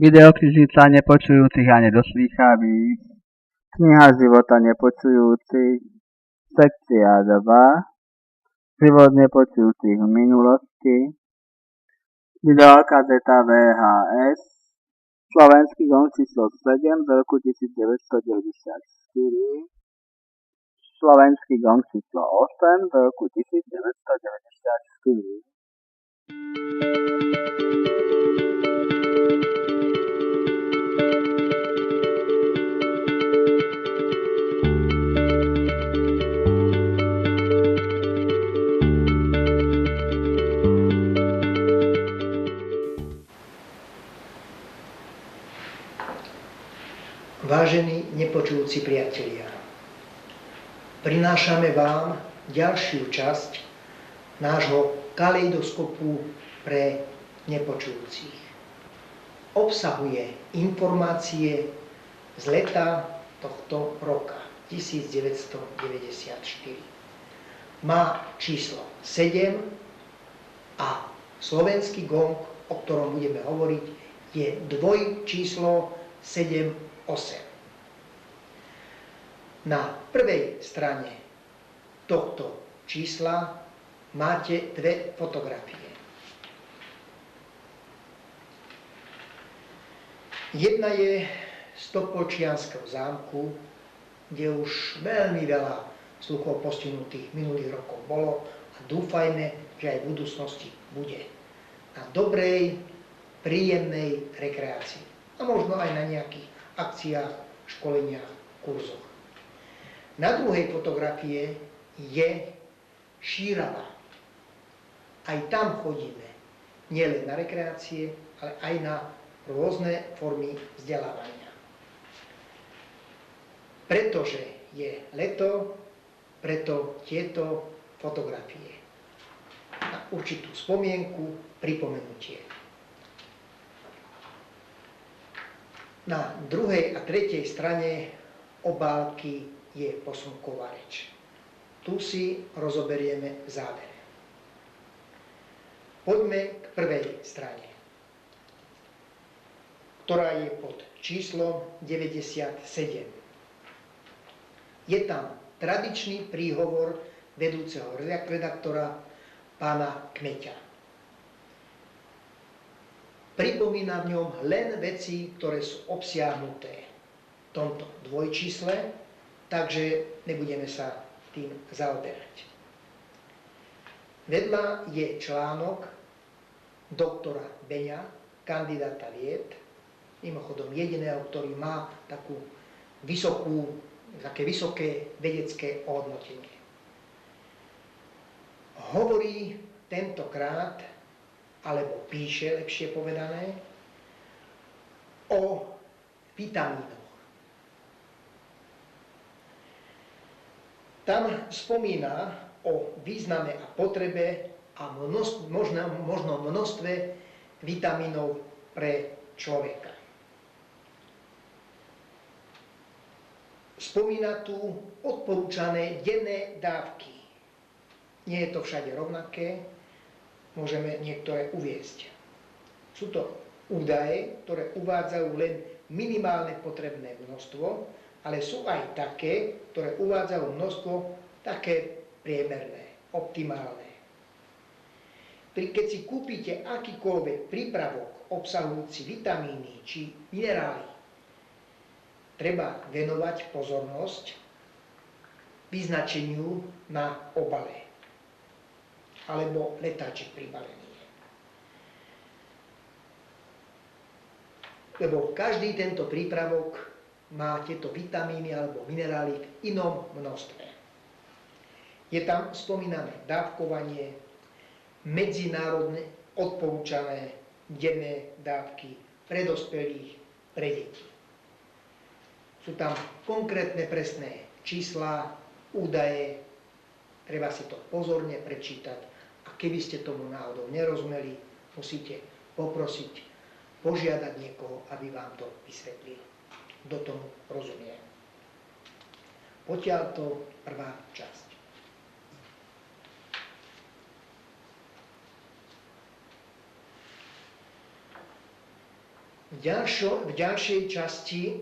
Videoknižnica nepočujúcich a nedoslýchavých, kniha života nepočujúcich, sekcia 2, život nepočujúcich v minulosti, videokazeta VHS, slovenský gong číslo 7 z roku 1994, slovenský gong číslo 8 z roku 1994. Vážení nepočujúci priatelia, prinášame vám ďalšiu časť nášho kaleidoskopu pre nepočujúcich. Obsahuje informácie z leta tohto roka 1994. Má číslo 7 a slovenský gong, o ktorom budeme hovoriť, je dvojčíslo 7-8. Na prvej strane tohto čísla máte dve fotografie. Jedna je z Topolčianskeho zámku, kde už veľmi veľa sluchov postihnutých minulých rokov bolo a dúfajme, že aj v budúcnosti bude. Na dobrej, príjemnej rekreácii. A možno aj na nejakých akciách, školeniach, kurzoch. Na druhej fotografie je Šírava. Aj tam chodíme. Nielen na rekreácie, ale aj na rôzne formy vzdelávania. Pretože je leto, preto tieto fotografie. Na určitú spomienku, pripomenutie. Na druhej a tretej strane obálky je posunková reč. Tu si rozoberieme v závere. Poďme k prvej strane, ktorá je pod číslom 97. Je tam tradičný príhovor vedúceho redaktora pána Kmeťa. Pripomína v ňom len veci, ktoré sú obsiahnuté v tomto dvojčísle, takže nebudeme sa tým zaoberať. Vedľa je článok doktora Beňa, kandidáta vied, mimochodom jediného, ktorý má také vysoké vedecké ohodnotenie. Hovorí tentokrát, alebo píše, lepšie povedané, o vitamínoch. Tam spomína o význame a potrebe a možno množstve vitamínov pre človeka. Spomína tu odporúčané denné dávky. Nie je to všade rovnaké, môžeme niektoré uviesť. Sú to údaje, ktoré uvádzajú len minimálne potrebné množstvo, ale sú aj také, ktoré uvádzajú množstvo také priemerné, optimálne. Keď si kúpite akýkoľvek prípravok obsahujúci vitamíny či minerály, treba venovať pozornosť vyznačeniu na obale alebo letáčik pribavený. Lebo každý tento prípravok má tieto vitamíny alebo minerály v inom množstve. Je tam spomínané dávkovanie, medzinárodne odporúčané denné dávky pre dospelých, pre deti. Sú tam konkrétne presné čísla, údaje, treba si to pozorne prečítať. A keby ste tomu náhodou nerozumeli, musíte požiadať niekoho, aby vám to vysvetlil. Kto tomu rozumie. Potiaľto prvá časť. V ďalšej časti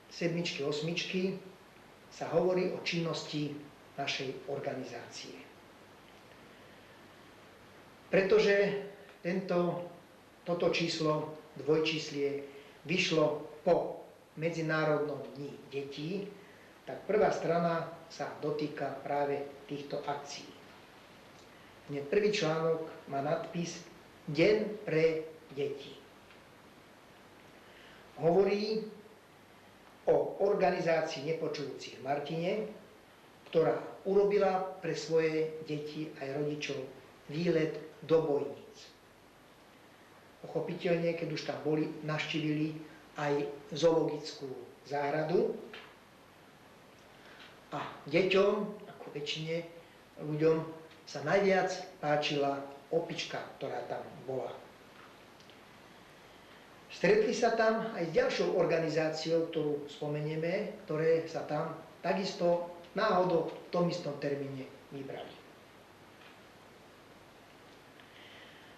7. 8. sa hovorí o činnosti našej organizácie. Pretože toto číslo, dvojčíslie, vyšlo po Medzinárodnom dni detí, tak prvá strana sa dotýka práve týchto akcií. Hneď prvý článok má nadpis Deň pre deti. Hovorí o organizácii Nepočujúcich v Martine, ktorá urobila pre svoje deti aj rodičov výlet do Bojníc. Pochopiteľne, keď už tam boli, navštívili aj zoologickú záhradu a deťom, ako väčšine ľuďom, sa najviac páčila opička, ktorá tam bola. Stretli sa tam aj s ďalšou organizáciou, ktorú spomenieme, ktoré sa tam takisto náhodou v tom istom termíne vybrali.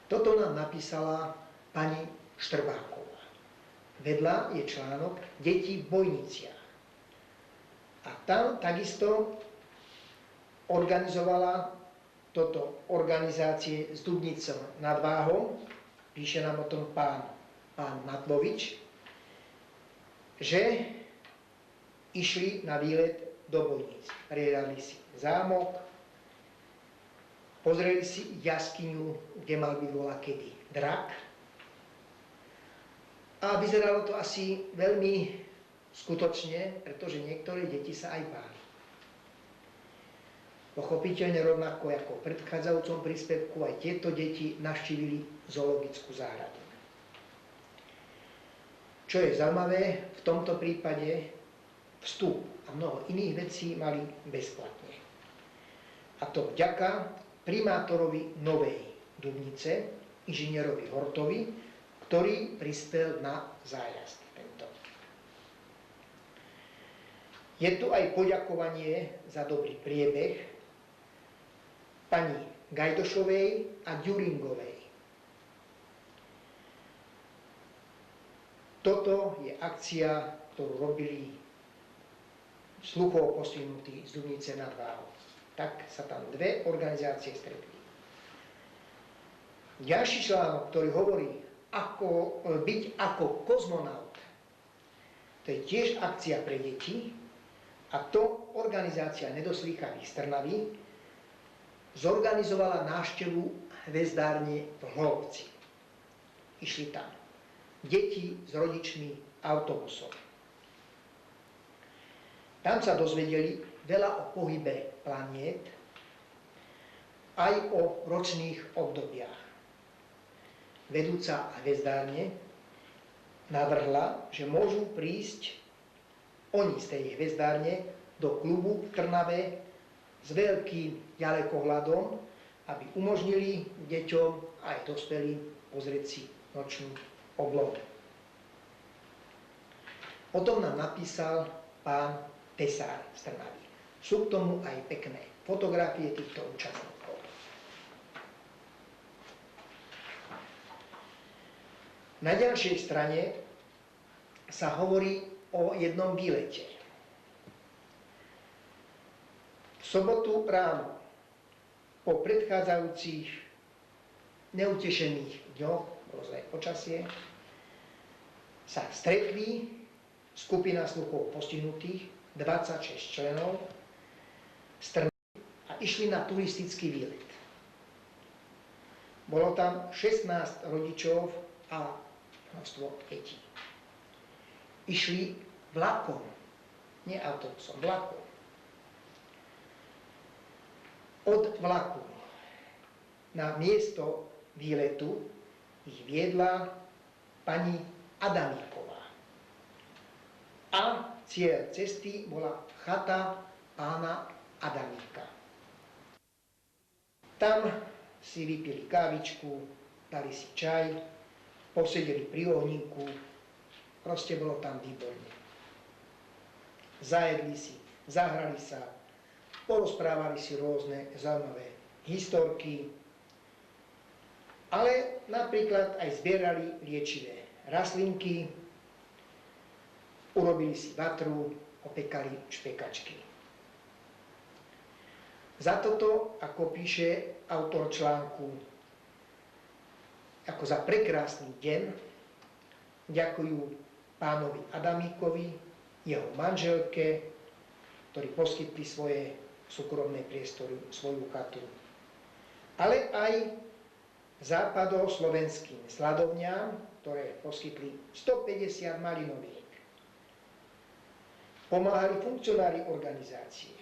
Toto nám napísala pani Štrbáková. Vedľa je článok Deti v Bojniciach. A tam takisto organizovala toto organizácie s Dubnicou nad Váhom, píše nám o tom pán Matlovič, že išli na výlet do Bojníc. Prejeli si zámok, pozreli si jaskyňu, kde mal byť volakedy drak. A vyzeralo to asi veľmi skutočne, pretože niektoré deti sa aj báli. Pochopiteľne rovnako ako v predchádzajúcom príspevku, aj tieto deti navštívili zoologickú záhradu. Čo je zaujímavé, v tomto prípade vstup a mnoho iných vecí mali bezplatne. A to vďaka primátorovi Novej Dubnice, inžinierovi Hortovi, ktorý prispel na zájazd tento. Je tu aj poďakovanie za dobrý priebeh pani Gajdošovej a Ďuringovej. Toto je akcia, ktorú robili sluchovo postihnutí z Dubnice nad Váhom. Tak sa tam dve organizácie stretli. Ďalší článok, ktorý hovorí ako byť ako kozmonaut, to je tiež akcia pre deti, a to organizácia Nedoslýchaných z Trnavy zorganizovala návštevu hvezdárne v Hlohovci. Išli tam deti s rodičmi autobusom. Tam sa dozvedeli veľa o pohybe planiet, aj o ročných obdobiach. Vedúca hvezdárne navrhla, že môžu prísť oni z tej hvezdárne do klubu v Trnave s veľkým ďalekohľadom, aby umožnili deťom aj dospelým pozrieť si nočnú oblohu. Potom nám napísal pán Tesár z Trnavy. Sú k tomu aj pekné fotografie týchto účastníkov. Na ďalšej strane sa hovorí o jednom výlete. V sobotu ráno, po predchádzajúcich neutešených dňoch, bolo zlé počasie, sa stretli skupina sluchovo postihnutých, 26 členov, z Trnavy a išli na turistický výlet. Bolo tam 16 rodičov a množstvo detí. Išli vlakom, nie autobusom, vlakom. Od vlaku na miesto výletu ich viedla pani Adamíková. A cieľ cesty bola chata pána Adamíka. Tam si vypili kávičku, dali si čaj, posedeli pri ohníku, proste bolo tam výborne. Zajedli si, zahrali sa, porozprávali si rôzne zaujímavé historky, ale napríklad aj zbierali liečivé rastlinky, urobili si vatru, opekali špekačky. Za toto, ako píše autor článku, ako za prekrásny deň, ďakujú pánovi Adamíkovi, jeho manželke, ktorí poskytli svoje súkromné priestory, svoju chatu. Ale aj západoslovenským sladovňam, ktoré poskytli 150 malinoviek. Pomáhali funkcionári organizácie.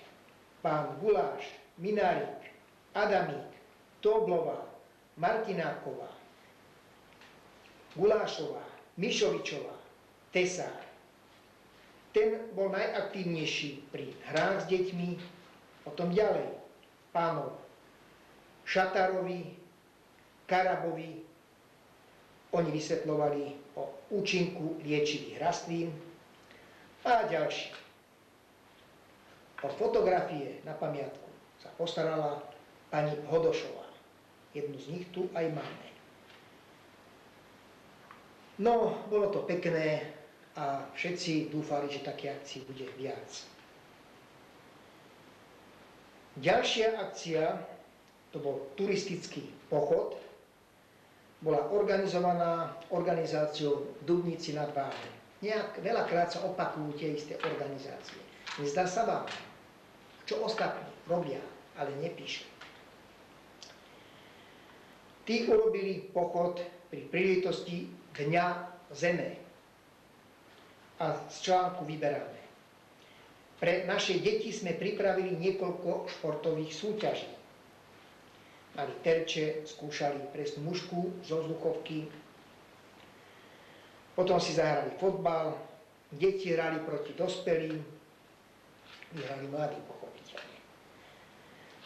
Pán Guláš, Minárik, Adamík, Toblová, Martináková, Gulášová, Mišovičová, Tesár. Ten bol najaktívnejší pri hrách s deťmi, potom ďalej pánov Šatarovi, Karabovi. Oni vysvetľovali o účinku liečivých rastlín a ďalší. O fotografie na pamiatku sa postarala pani Hodošová. Jednu z nich tu aj máme. No, bolo to pekné a všetci dúfali, že také akcií bude viac. Ďalšia akcia, to bol turistický pochod, bola organizovaná organizáciou Dubníci nad Váhom. Veľakrát sa opakujú tie isté organizácie. Nezdá sa vám, čo ostatní robia, ale nepíšu. Tí urobili pochod pri príležitosti Dňa Zeme. A z článku vyberáme. Pre naše deti sme pripravili niekoľko športových súťaží. Mali terče, skúšali presnú mušku zo vzduchovky. Potom si zahrali fotbal, deti hrali proti dospelým, vyhrali mladí pochopiteľne.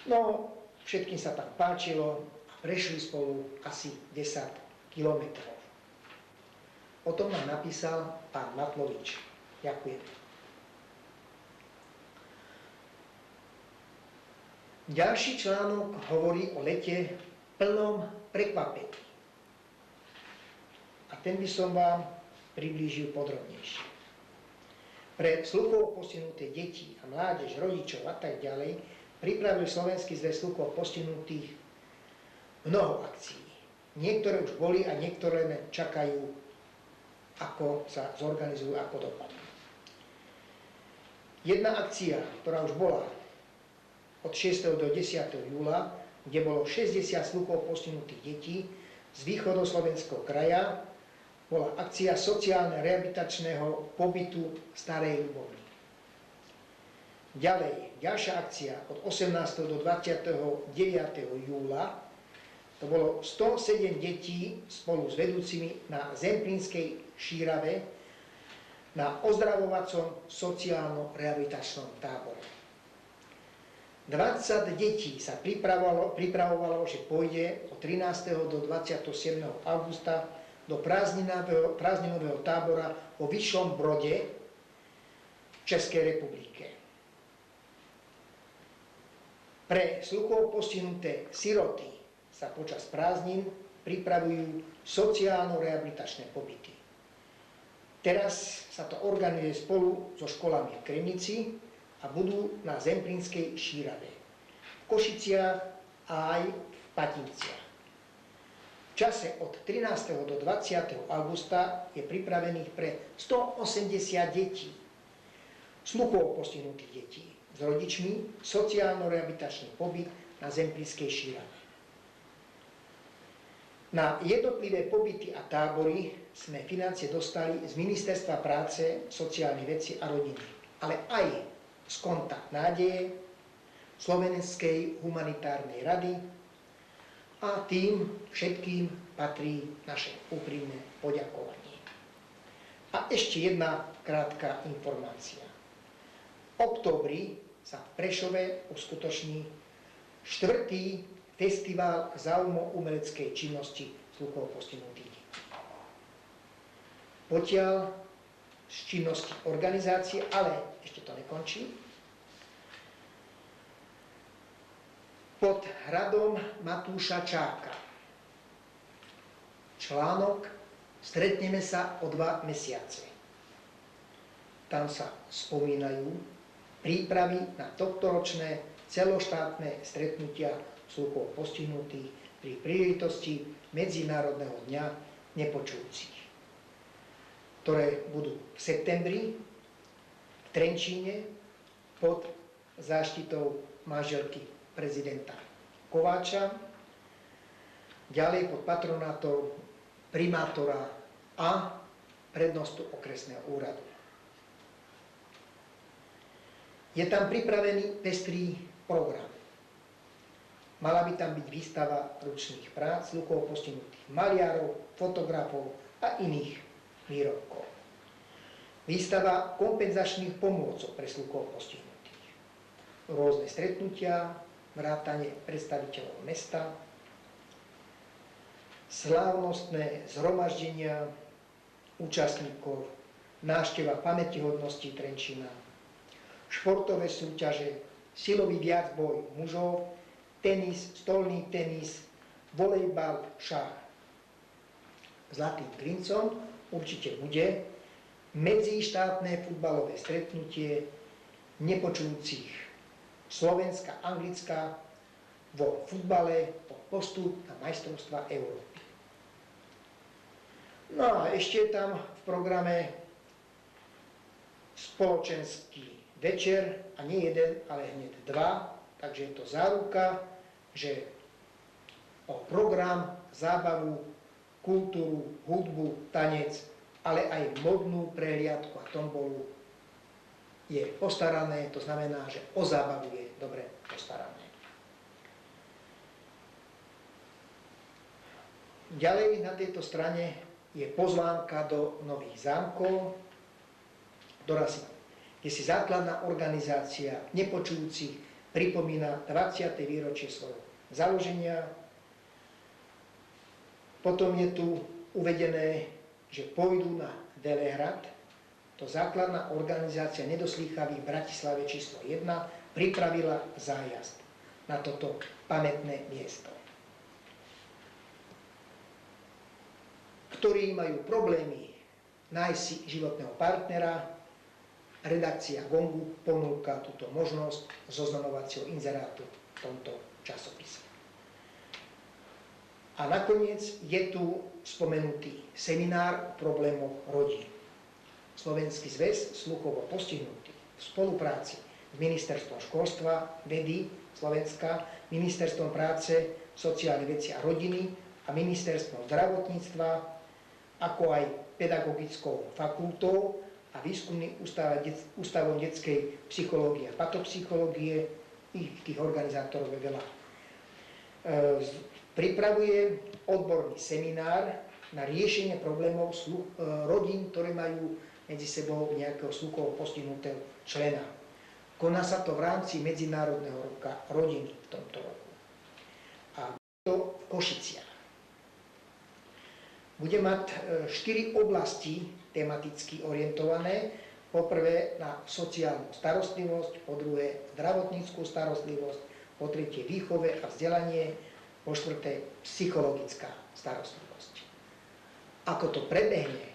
No, všetkým sa tam páčilo a prešli spolu asi 10 kilometrov. O tom nám napísal pán Matlovič. Ďakujem. Ďalší článok hovorí o lete plnom prekvapení. A ten by som vám priblížil podrobnejšie. Pre sluchovo postihnuté deti a mládež, rodičov a tak ďalej pripravil Slovenský zväz sluchovo postihnutých mnoho akcií. Niektoré už boli a niektoré čakajú, ako sa zorganizujú, ako dopadnú. Jedna akcia, ktorá už bola od 6. do 10. júla, kde bolo 60 sluchovo postihnutých detí z východoslovenského kraja, bola akcia sociálne-rehabilitačného pobytu Starej Ľubovny. Ďalej, ďalšia akcia od 18. do 29. júla, to bolo 107 detí spolu s vedúcimi na Zemplínskej Šírave na ozdravovacom sociálno-rehabilitačnom tábore. 20 detí sa pripravovalo, že pôjde od 13. do 27. augusta do prázdninového tábora vo Vyššom Brode v Českej republike. Pre sluchovo postihnuté siroty sa počas prázdnin pripravujú sociálno-rehabilitačné pobyty. Teraz sa to organizuje spolu so školami v Kremnici a budú na Zemplínskej Šírave, v Košiciach a aj v Patinciach. V čase od 13. do 20. augusta je pripravených pre 180 detí, sluchovo postihnutých detí, s rodičmi sociálno-rehabilitačný pobyt na Zemplínskej Šírave. Na jednotlivé pobyty a tábory sme financie dostali z Ministerstva práce, sociálnych vecí a rodiny, ale aj z konta Nádeje, Slovenskej humanitárnej rady a tým všetkým patrí naše úprimné poďakovanie. A ešte jedna krátka informácia. V októbri sa v Prešove uskutoční 4. festival záujmoumeleckej činnosti sluchovo postihnutých detí. Potiaľ z činnosti organizácie, ale ešte to nekončí. Pod hradom Matúša Čáka. Článok Stretneme sa o 2 mesiace. Tam sa spomínajú prípravy na tohtoročné celoštátne stretnutia sluchovo postihnutých pri príležitosti Medzinárodného dňa nepočujúcich, ktoré budú v septembri v Trenčíne pod záštitou manželky prezidenta Kováča, ďalej pod patronátom primátora a prednostu okresného úradu. Je tam pripravený pestrý program. Mala by tam byť výstava ručných prác sluchovo postihnutých maliarov, fotografov a iných výrobkov. Výstava kompenzačných pomôcok pre sluchovo postihnutých. Rôzne stretnutia, vrátane predstaviteľov mesta, slávnostné zhromaždenia účastníkov, návšteva pamätihodností Trenčína, športové súťaže, silový viacboj mužov, tenis, stolný tenis, volejbal, šach. Zlatým princom určite bude medzištátne futbalové stretnutie nepočujúcich Slovenska-Anglická vo futbale o postup na majstrovstvá Európy. No a ešte je tam v programe spoločenský večer, a nie jeden, ale hneď 2, takže je to záruka, že o program, zábavu, kultúru, hudbu, tanec, ale aj modnú prehliadku a tombolu je postarané, to znamená, že o zábavu je dobre postarané. Ďalej na tejto strane je pozvánka do Nových Zámkov, kde si základná organizácia nepočujúcich pripomína 20. výročie svojho založenia. Potom je tu uvedené, že pôjdu na Velehrad. To základná organizácia nedoslýchavých v Bratislave číslo 1 pripravila zájazd na toto pamätné miesto. Ktorí majú problémy nájsť si životného partnera, redakcia Gongu ponúka túto možnosť zoznamovacieho inzerátu v tomto časopise. A nakoniec je tu spomenutý seminár o problémoch rodín. Slovenský zväz sluchovo postihnutých v spolupráci s Ministerstvom školstva, vedy Slovenska, Ministerstvom práce, sociálnych vecí a rodiny a Ministerstvom zdravotníctva, ako aj Pedagogickou fakultou a Výskumným ústavom detskej psychológie a patopsychológie, tých organizátorov je veľa. Pripravuje odborný seminár na riešenie problémov rodín, ktoré majú medzi sebou nejakého sluchovo postihnutého člena. Koná sa to v rámci Medzinárodného roka rodiny v tomto roku. A to v Košiciach. Bude mať 4 oblasti tematicky orientované. Po prvé na sociálnu starostlivosť, po druhé zdravotníckú starostlivosť, po tretie výchove a vzdelanie, po štvrté psychologická starostlivosť. Ako to prebehne,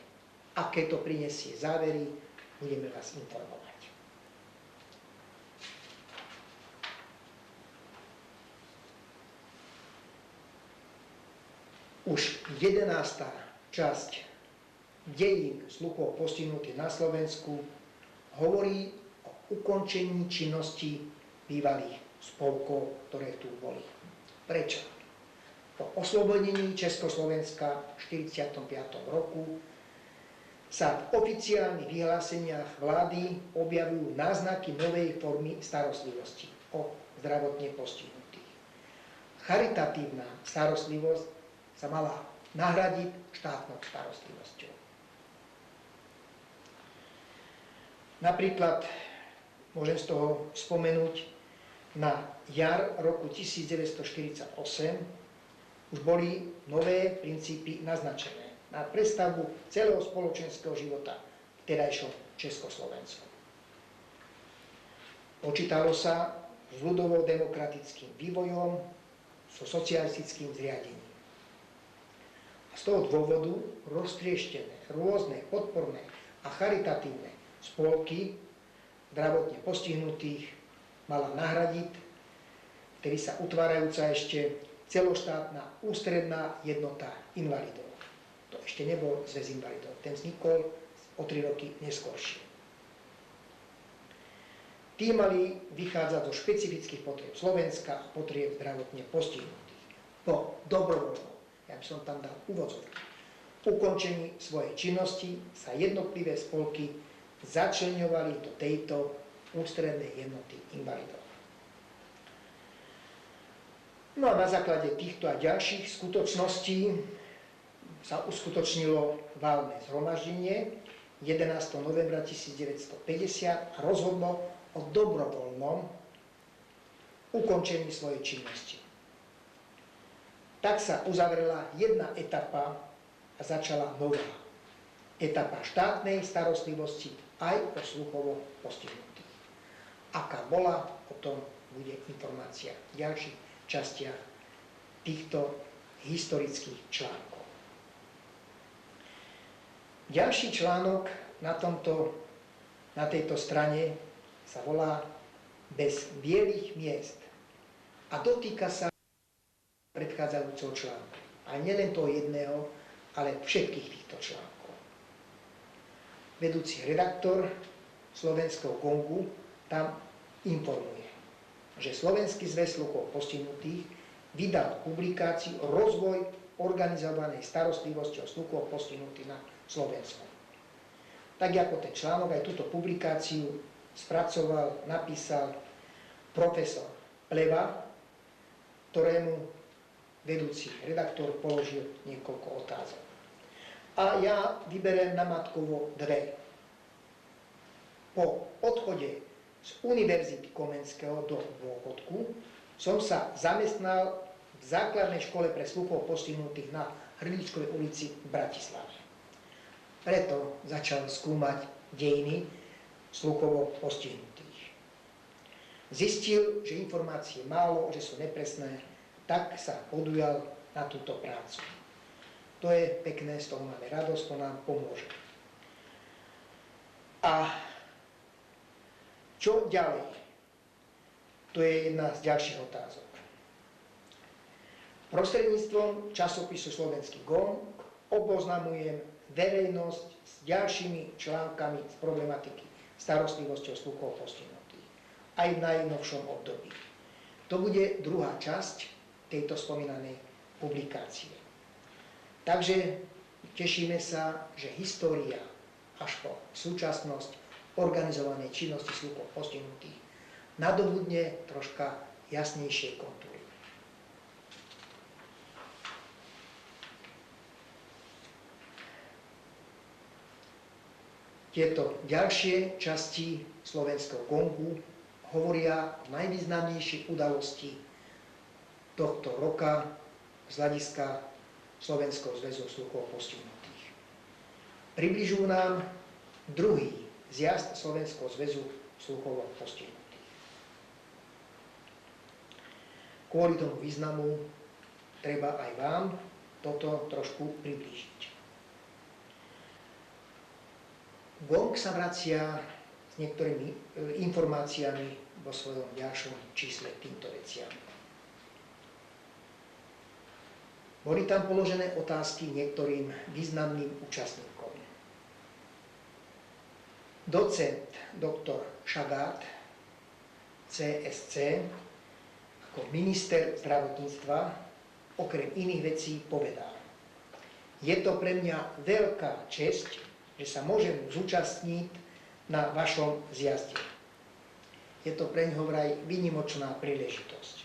aké to prinesie závery, budeme vás informovať. Už 11. časť dejín sluchovo postihnutých na Slovensku hovorí o ukončení činnosti bývalých spolkov, ktoré tu boli. Prečo? Po oslobodení Československa v 1945 roku sa v oficiálnych vyhláseniach vlády objavujú náznaky novej formy starostlivosti o zdravotne postihnutých. Charitatívna starostlivosť sa mala nahradiť štátnou starostlivosťou. Napríklad môžem z toho spomenúť na jar roku 1948 už boli nové princípy naznačené na prestavbu celého spoločenského života v terajšom Československu. Počítalo sa s ľudovo-demokratickým vývojom, so socialistickým zriadením. A z toho dôvodu roztrieštené rôzne podporné a charitatívne spolky zdravotne postihnutých mala nahradiť, vtedy sa utvárajúca ešte celoštátna ústredná jednota invalidov. To ešte nebol zväz invalidov, ten vznikol o 3 roky neskôršie. Tí mali vychádzať zo špecifických potrieb Slovenska a potrieb zdravotne postihnutých. Po dobrovoľnom, ja by som tam dal úvodzovky, ukončení svojej činnosti sa jednotlivé spolky začleňovali do tejto ústrednej jednoty invalidov. No a na základe týchto a ďalších skutočností sa uskutočnilo valné zhromaždenie 11. novembra 1950 a rozhodlo o dobrovoľnom ukončení svojej činnosti. Tak sa uzavrela jedna etapa a začala nová etapa štátnej starostlivosti aj o sluchovo postihnutých. Aká bola, o tom bude informácia v ďalších častiach týchto historických článkov. Ďalší článok na tejto strane sa volá Bez bielých miest a dotýka sa predchádzajúceho článku. A nielen toho jedného, ale všetkých týchto článkov. Vedúci redaktor Slovenského Gongu tam informuje, že Slovenský zväz sluchovo postihnutých vydal publikáciu Rozvoj organizovanej starostlivosti o sluchovo postihnutých na Slovensku. Tak ako ten článok, aj túto publikáciu spracoval, napísal profesor Pleva, ktorému vedúci redaktor položil niekoľko otázok. A ja vyberiem namatkovo dve. Po odchode z Univerzity Komenského do dôchodku som sa zamestnal v základnej škole pre sluchovo postihnutých na Hrdličkovej ulici v Bratislave. Preto začal skúmať dejiny sluchovo postihnutých. Zistil, že informácie málo, že sú nepresné, tak sa podujal na túto prácu. To je pekné, z toho máme radosť, to nám pomôže. A čo ďalej? To je jedna z ďalších otázok. Prostredníctvom časopisu Slovenský Gong oboznamujem verejnosť s ďalšími článkami z problematiky starostlivosti o sluchovo postihnutých aj v najnovšom období. To bude druhá časť tejto spomínanej publikácie. Takže tešíme sa, že história až po súčasnosť organizovanej činnosti sluchovo postihnutých nadobudne troška jasnejšie kontúry. Tieto ďalšie časti Slovenského Gongu hovoria o najvýznamnejšej udalosti tohto roka z hľadiska Slovenského zväzu sluchovo postihnutých. Približujú nám druhý zjazd Slovenského zväzu sluchovo postihnutých. Kvôli tomu významu treba aj vám toto trošku priblížiť. Gong sa vracia s niektorými informáciami vo svojom ďalšom čísle týmto veciam. Boli tam položené otázky niektorým významným účastníkom. Docent dr. Šagát, CSC, ako minister zdravotníctva, okrem iných vecí povedal: je to pre mňa veľká česť, že sa môžem zúčastniť na vašom zjazde. Je to pre ňoho vraj výnimočná príležitosť,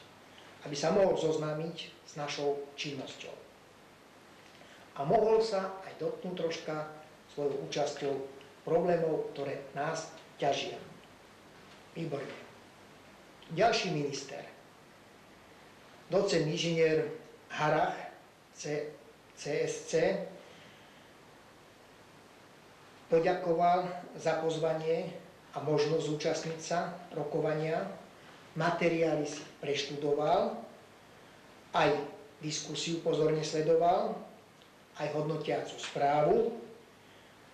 aby sa mohol zoznámiť s našou činnosťou. A mohol sa aj dotknúť troška svojou účasťou problémov, ktoré nás ťažia. Výborne. Ďalší minister, docent inžinier Harach, CSC, poďakoval za pozvanie a možnosť zúčastniť sa rokovania. Materiály si preštudoval, aj diskusiu pozorne sledoval a aj hodnotiacu správu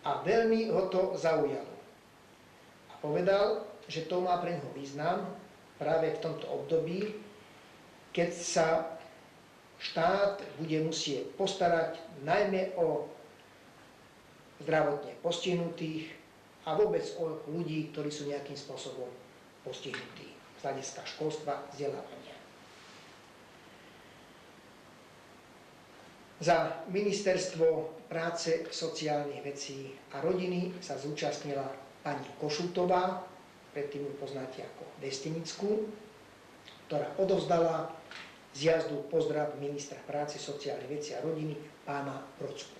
a veľmi ho to zaujalo. A povedal, že to má pre neho význam práve v tomto období, keď sa štát bude musieť postarať najmä o zdravotne postihnutých a vôbec o ľudí, ktorí sú nejakým spôsobom postihnutí z hľadiska školstva, vzdelávania. Za Ministerstvo práce, sociálnych vecí a rodiny sa zúčastnila pani Košutová, predtým ju poznáte ako Vestinickú, ktorá odovzdala z jazdu pozdrav ministra práce, sociálnych vecí a rodiny pána Procku.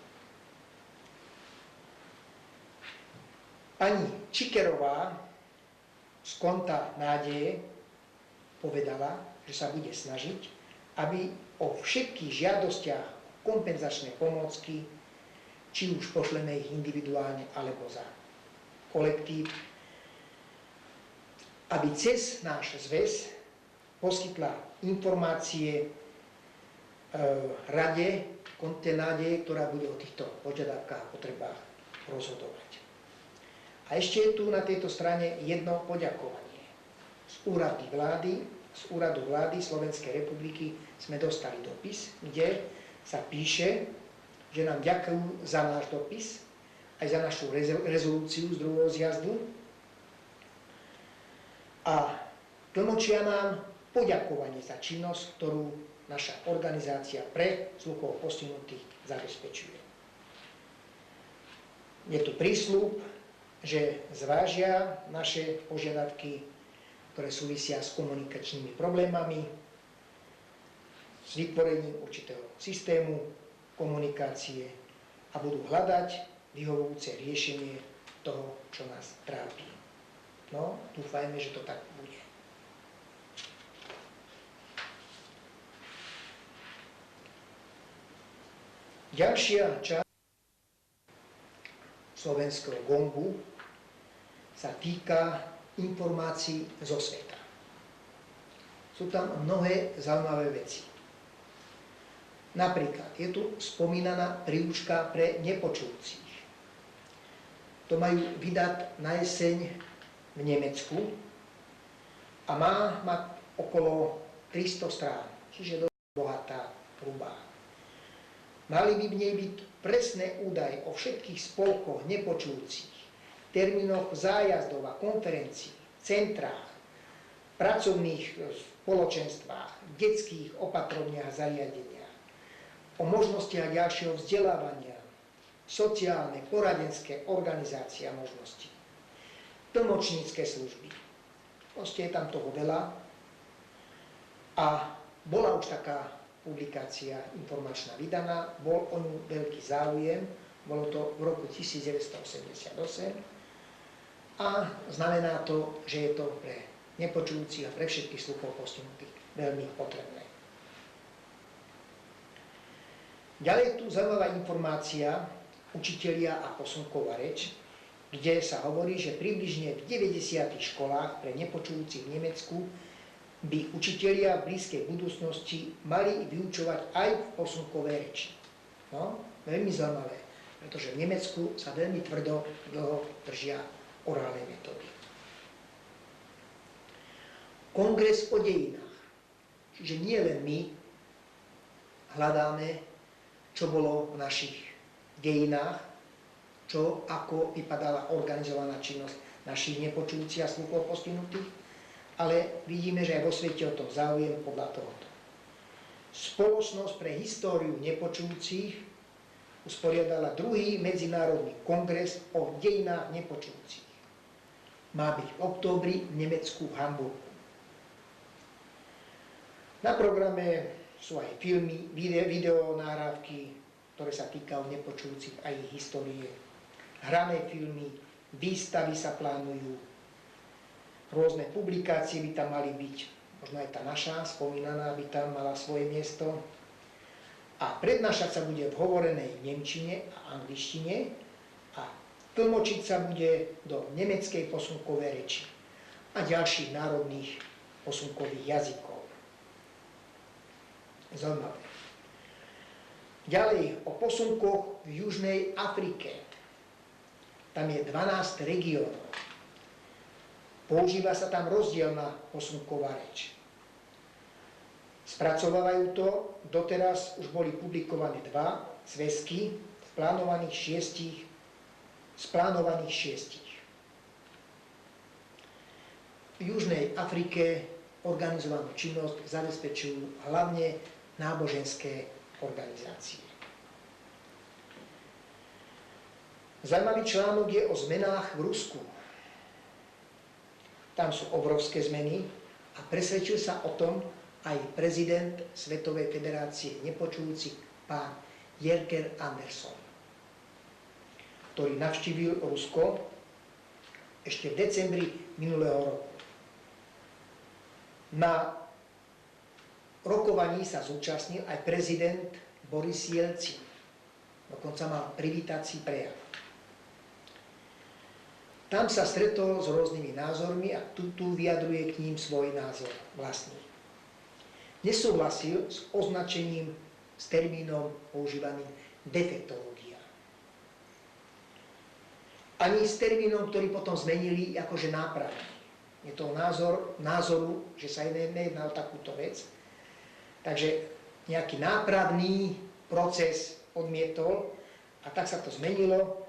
Pani Čikerová z konta nádeje povedala, že sa bude snažiť, aby o všetkých žiadostiach kompenzačné pomôcky, či už pošleme ich individuálne alebo za kolektív, aby cez náš zväz poskytla informácie rade konte nádeje, ktorá bude o týchto požiadavkách a potrebách rozhodovať. A ešte je tu na tejto strane jedno poďakovanie. Z úradu vlády Slovenskej republiky sme dostali dopis, kde sa píše, že nám ďakujú za náš dopis, aj za našu rezolúciu z druhého zjazdu a tlmočia nám poďakovanie za činnosť, ktorú naša organizácia pre sluchovo postihnutých zabezpečuje. Je tu prísľub, že zvážia naše požiadavky, ktoré súvisia s komunikačnými problémami, s vytvorením určitého systému komunikácie a budú hľadať vyhovujúce riešenie toho, čo nás trápi. No, dúfajme, že to tak bude. Ďalšia časť slovenského gongu sa týka informácií zo sveta. Sú tam mnohé zaujímavé veci. Napríklad je tu spomínaná príručka pre nepočujúcich. To majú vydať na jeseň v Nemecku a má mať okolo 300 strán, čiže dosť bohatá, hrubá. Mali by v nej byť presné údaje o všetkých spolkoch nepočujúcich, termínoch zájazdov a konferencií, centrách, pracovných spoločenstvách, detských opatrovniach a zariadeniach, o možnostiach ďalšieho vzdelávania, sociálne, poradenské organizácie a možnosti, tlmočnícke služby. Proste je tam toho veľa a bola už taká publikácia informačná vydaná, bol o ňu veľký záujem, bolo to v roku 1988 a znamená to, že je to pre nepočujúcich a pre všetkých sluchovo postihnutých veľmi potrebné. Ďalej je tu zaujímavá informácia učitelia a posunková reč, kde sa hovorí, že približne v 90. školách pre nepočujúcich v Nemecku by učitelia v blízkej budúcnosti mali vyučovať aj v posunkovej reči. No, veľmi zaujímavé, pretože v Nemecku sa veľmi tvrdo dlho držia orálnej metódy. Kongres o dejinách. Čiže nie len my hľadáme, čo bolo v našich dejinách, ako vypadala organizovaná činnosť našich nepočujúcich a sluchovo postihnutých, ale vidíme, že aj vo svete o tom záujem podľa tohoto. Spoločnosť pre históriu nepočujúcich usporiadala druhý medzinárodný kongres o dejinách nepočujúcich. Má byť v októbri v Nemecku v Hamburgu. Na programe sú aj filmy, videonáhrávky, ktoré sa týkajú nepočujúcich a ich histórie. Hrané filmy, výstavy sa plánujú, rôzne publikácie by tam mali byť, možno aj tá naša spomínaná by tam mala svoje miesto. A prednášať sa bude v hovorenej nemčine a angličtine a tlmočiť sa bude do nemeckej posunkovej reči a ďalších národných posunkových jazykov. Zaujímavé. Ďalej o posunkoch v Južnej Afrike. Tam je 12 regiónov. Používa sa tam rozdielna posunková reč. Spracovávajú to, doteraz už boli publikované 2 zväzky z plánovaných 6. V Južnej Afrike organizovanú činnosť zabezpečujú hlavne náboženské organizácie. Zaujímavý článok je o zmenách v Rusku. Tam sú obrovské zmeny a presvedčil sa o tom aj prezident Svetovej federácie nepočujúcich pán Jerker Anderson, ktorý navštívil Rusko ešte v decembri minulého roku. Na rokovaní sa zúčastnil aj prezident Boris Jelcin. Dokonca mal privítací prejav. Tam sa stretol s rôznymi názormi a tu vyjadruje k ním svoj názor vlastný. Nesúhlasil s označením, s termínom používaným defektológia. Ani s termínom, ktorý potom zmenili akože nápravný. Je to názoru, že sa nejedná o takúto vec. Takže nejaký nápravný proces odmietol a tak sa to zmenilo,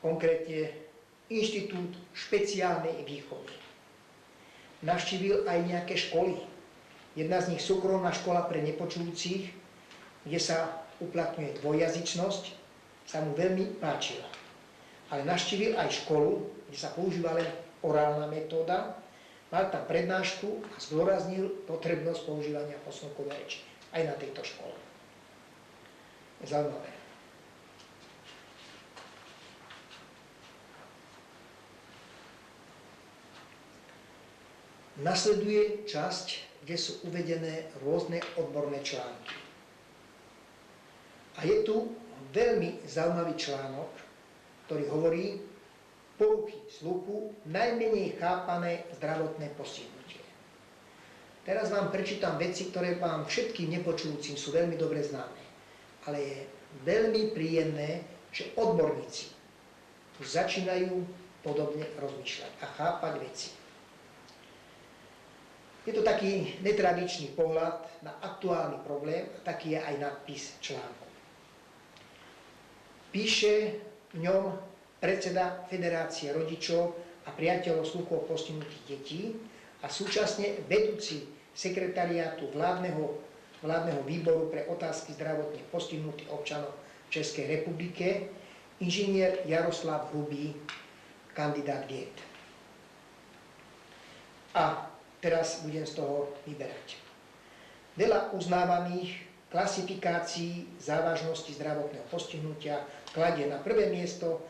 konkrétne Inštitút špeciálnej výchovy. Navštívil aj nejaké školy. Jedna z nich súkromná škola pre nepočujúcich, kde sa uplatňuje dvojjazyčnosť, sa mu veľmi páčila. Ale navštívil aj školu, kde sa používa len orálna metóda, mal tam prednášku a zdôraznil potrebnosť používania posunkovej reči aj na tejto škole. Zaujímavé. Nasleduje časť, kde sú uvedené rôzne odborné články. A je tu veľmi zaujímavý článok, ktorý hovorí poruchy sluchu, najmenej chápané zdravotné postihnutie. Teraz vám prečítam veci, ktoré vám všetkým nepočujúcim sú veľmi dobre známe. Ale je veľmi príjemné, že odborníci už začínajú podobne rozmýšľať a chápať veci. Je to taký netradičný pohľad na aktuálny problém a taký je aj nadpis článku. Píše v ňom predseda Federácie rodičov a priateľov sluchovo postihnutých detí a súčasne vedúci sekretariátu vládneho výboru pre otázky zdravotne postihnutých občanov v Českej republike, inžinier Jaroslav Hrubý, kandidát vied. A teraz budem z toho vyberať. Veľa uznávaných klasifikácií závažnosti zdravotného postihnutia kladie na prvé miesto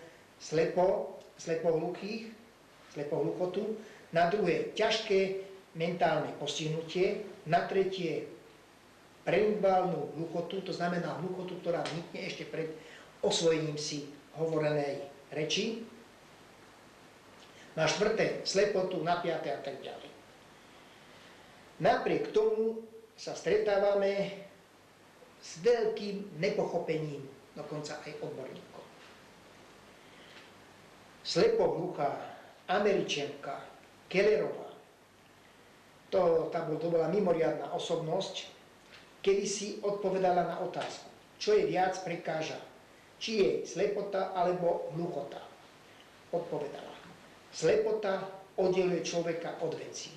slepohluchotu, na druhé ťažké mentálne postihnutie, na tretie prenubálnu hluchotu, to znamená hluchotu, ktorá vnikne ešte pred osvojením si hovorenej reči, na štvrté slepotu, na piaté a tak ďalej. Napriek tomu sa stretávame s veľkým nepochopením, dokonca aj odborníkov. Slepohluchá Američanka Kellerová, to bola mimoriadna osobnosť, kedy si odpovedala na otázku, čo je viac prekáža, či je slepota alebo hluchota. Odpovedala, slepota oddeluje človeka od vecí,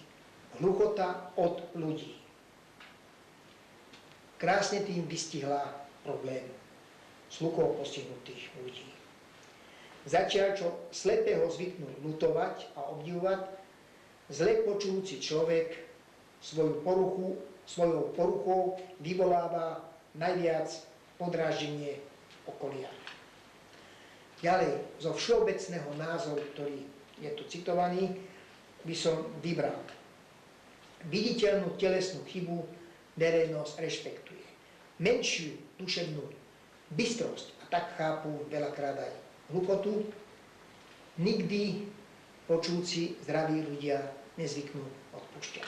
hluchota od ľudí. Krásne tým vystihla problém sluchovo postihnutých ľudí. Zatiaľ, čo slepého zvyknú ľutovať a obdivovať, zle počujúci človek svojou poruchou vyvoláva najviac podráždenie okolia. Ďalej, zo všeobecného názoru, ktorý je tu citovaný, by som vybral. Viditeľnú telesnú chybu verejnosť rešpektuje. Menšiu duševnú bystrosť, a tak chápu veľakrát aj hluchotu, nikdy počujúci zdraví ľudia nezvyknú odpúšťať.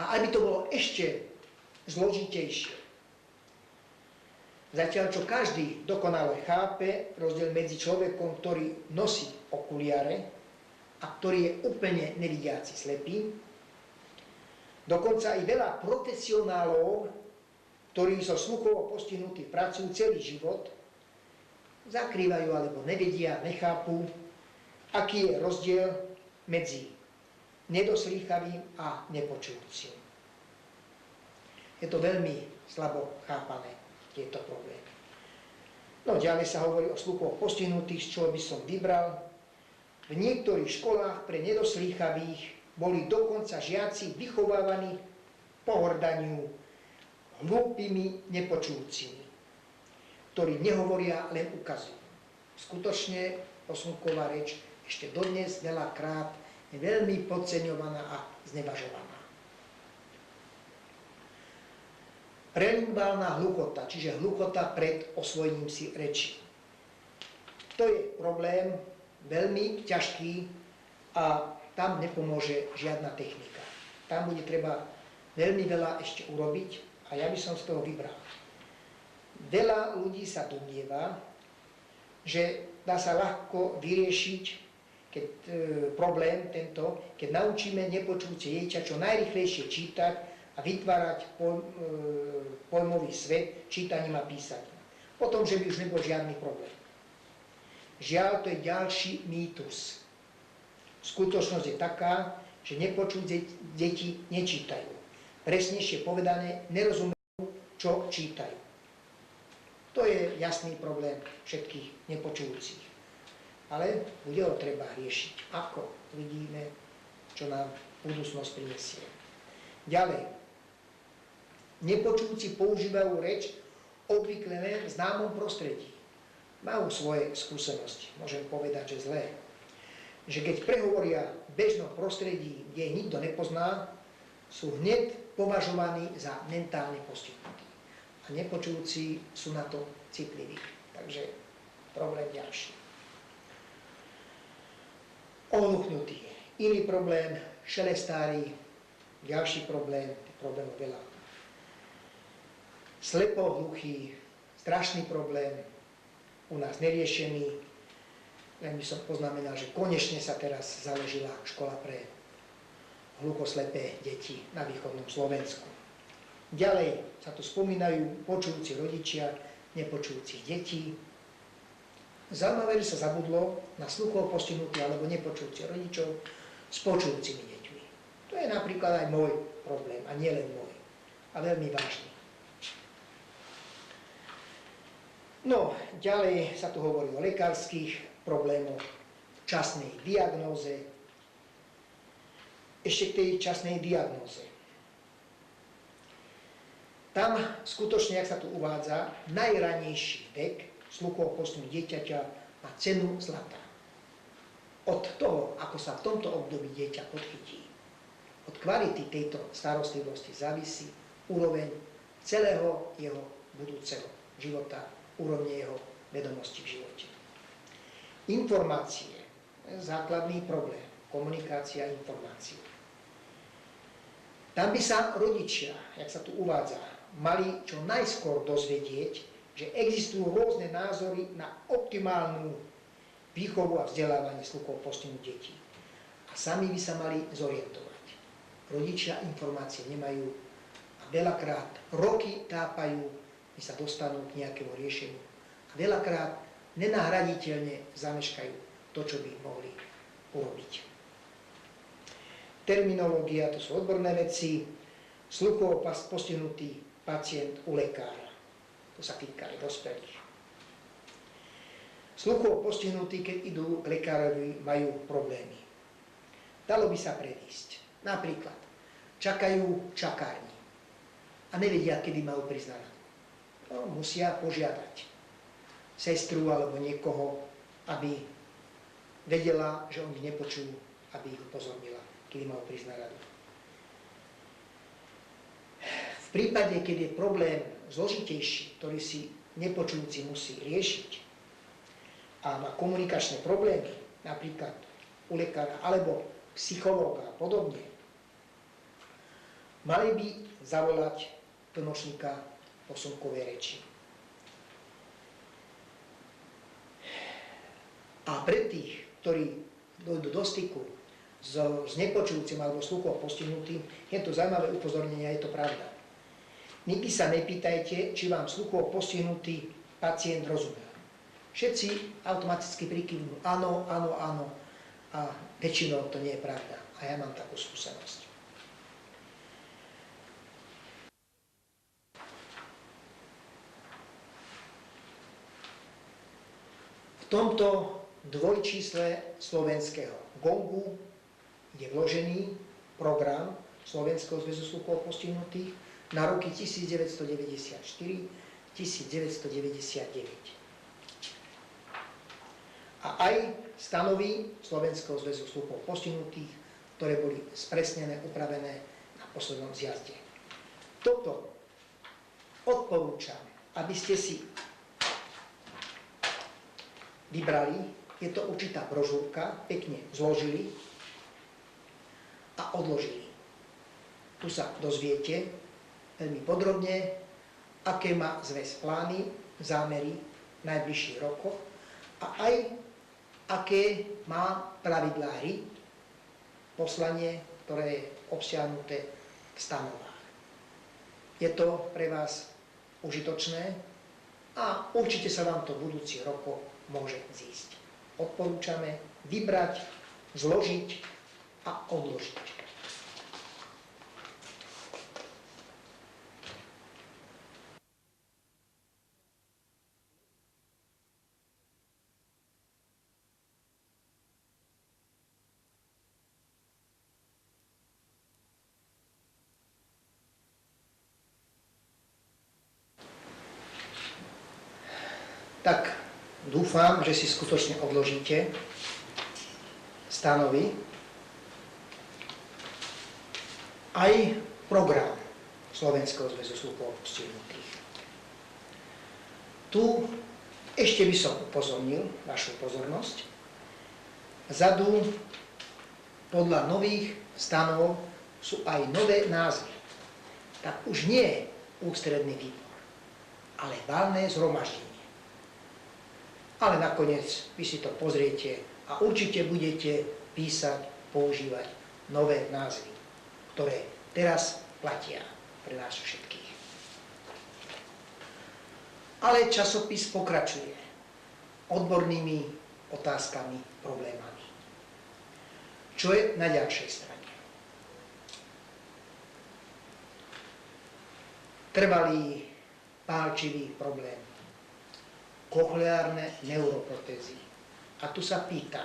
A aby to bolo ešte zložitejšie, Zatiaľ, čo každý dokonale chápe rozdiel medzi človekom, ktorý nosí okuliare a ktorý je úplne nevidiaci, slepý. Dokonca i veľa profesionálov, ktorí sú sluchovo postihnutí, pracujú celý život, zakrývajú alebo nevedia, nechápu, aký je rozdiel medzi nedoslýchavým a nepočujúcim. Je to veľmi slabo chápané, tieto problémy. No ďalej sa hovorí o sluchovo postihnutých, z čoho by som vybral. V niektorých školách pre nedoslýchavých boli dokonca žiaci vychovávaní pohordaniu hlúpými nepočujúcimi, ktorí nehovoria, len ukazujú. Skutočne posunková reč ešte dodnes veľakrát je veľmi podceňovaná a znevažovaná. Prelinguálna hluchota, čiže hluchota pred osvojením si reči. To je problém veľmi ťažký a tam nepomôže žiadna technika. Tam bude treba veľmi veľa ešte urobiť a ja by som z toho vybral. Veľa ľudí sa domnieva, že dá sa ľahko vyriešiť problém tento, keď naučíme nepočujúce dieťa čo najrýchlejšie čítať a vytvárať pojmový svet čítaním a písaním. Potom, že by už nebol žiadny problém. Žiaľ, to je ďalší mýtus. Skutočnosť je taká, že nepočujúce deti nečítajú. Presnejšie povedané, nerozumejú, čo čítajú. To je jasný problém všetkých nepočujúcich. Ale bude ho treba riešiť. Ako? Vidíme, čo nám budúcnosť prinesie. Ďalej. Nepočujúci používajú reč obvykle len v známom prostredí. Majú svoje skúsenosti, môžem povedať, že zlé. Že keď prehovoria v bežnom prostredí, kde ich nikto nepozná, sú hneď považovaní za mentálne postihnutí. A nepočujúci sú na to citliví. Takže problém ďalší. Ohluchnutý. Iný problém, šelestári, ďalší problém veľa. Slepohluchý, strašný problém, u nás neriešený. Len by som poznamenal, že konečne sa teraz založila škola pre hluchoslepé deti na východnom Slovensku. Ďalej sa tu spomínajú počujúci rodičia nepočujúcich detí. Zaujímavé, že sa zabudlo na sluchovo postihnutých alebo nepočujúcich rodičov s počujúcimi deťmi. To je napríklad aj môj problém, a nie len môj, a veľmi vážny. No, ďalej sa tu hovorí o lekárskych problémoch, časnej diagnóze. Ešte k tej časnej diagnóze. Tam skutočne, jak sa tu uvádza, najranejší vek sluchovo postihnutého dieťaťa má cenu zlata. Od toho, ako sa v tomto období dieťa podchytí, od kvality tejto starostlivosti závisí úroveň celého jeho budúceho života, úrovne jeho vedomosti v živote. Informácie, základný problém, komunikácia informácií. Tam by sa rodičia, jak sa tu uvádza, mali čo najskôr dozvedieť, že existujú rôzne názory na optimálnu výchovu a vzdelávanie sluchovo postihnutých detí. A sami by sa mali zorientovať. Rodičia informácie nemajú a veľakrát roky tápajú, my sa dostanú k nejakému riešeniu. A veľakrát nenahraditeľne zameškajú to, čo by mohli urobiť. Terminológia, to sú odborné veci. Sluchovo postihnutý pacient u lekára. To sa týka aj dospelých. Sluchovo postihnutí, keď idú k lekárovi, majú problémy. Dalo by sa predísť. Napríklad, čakajú v čakárni a nevedia, kedy majú prísť na radu. No, musia požiadať sestru alebo niekoho, aby vedela, že oni nepočujú, aby ich upozornila, kedy majú prísť na radu. V prípade, keď je problém zložitejší, ktorý si nepočujúci musí riešiť a má komunikačné problémy, napríklad u lekára alebo psychológa a podobne, mali by zavolať tlmočníka posunkovej reči. pre tých, ktorí dojdú do styku s nepočujúcim alebo sluchovo postihnutým, je to zaujímavé upozornenie, je to pravda. Nikdy sa nepýtajte, či vám sluchovo postihnutý pacient rozumie. Všetci automaticky prikyvnú áno, áno, áno a väčšinou to nie je pravda. A ja mám takú skúsenosť. V tomto dvojčísle slovenského gongu je vložený program Slovenského zväzu sluchovo postihnutých na roky 1994-1999. A aj stanovy Slovenského zväzu sluchovo postihnutých, ktoré boli spresnené, upravené na poslednom zjazde. Toto odporúčam, aby ste si vybrali, je to určitá brožúrka, pekne zložili a odložili. Tu sa dozviete veľmi podrobne, aké má zväz plány, zámery v najbližších rokoch a aj aké má pravidlá hry, poslanie, ktoré je obsiahnuté v stanovách. Je to pre vás užitočné a určite sa vám to v budúcich rokoch môže zísť. Odporúčame vybrať, zložiť a odložiť. Tak dúfam, že si skutočne odložíte stanovy aj program Slovenského zväzu sluchovo postihnutých. Tu ešte by som upozornil vašu pozornosť. Vzadu podľa nových stanov sú aj nové názvy. Tak už nie ústredný výbor, ale valné zhromaždenie. Ale nakoniec vy si to pozriete a určite budete písať, používať nové názvy, ktoré teraz platia pre nás všetkých. Ale časopis pokračuje odbornými otázkami, problémami. Čo je na ďalšej strane? Trvalý, pálčivý problém. Kochleárne neuroprotézy. A tu sa pýta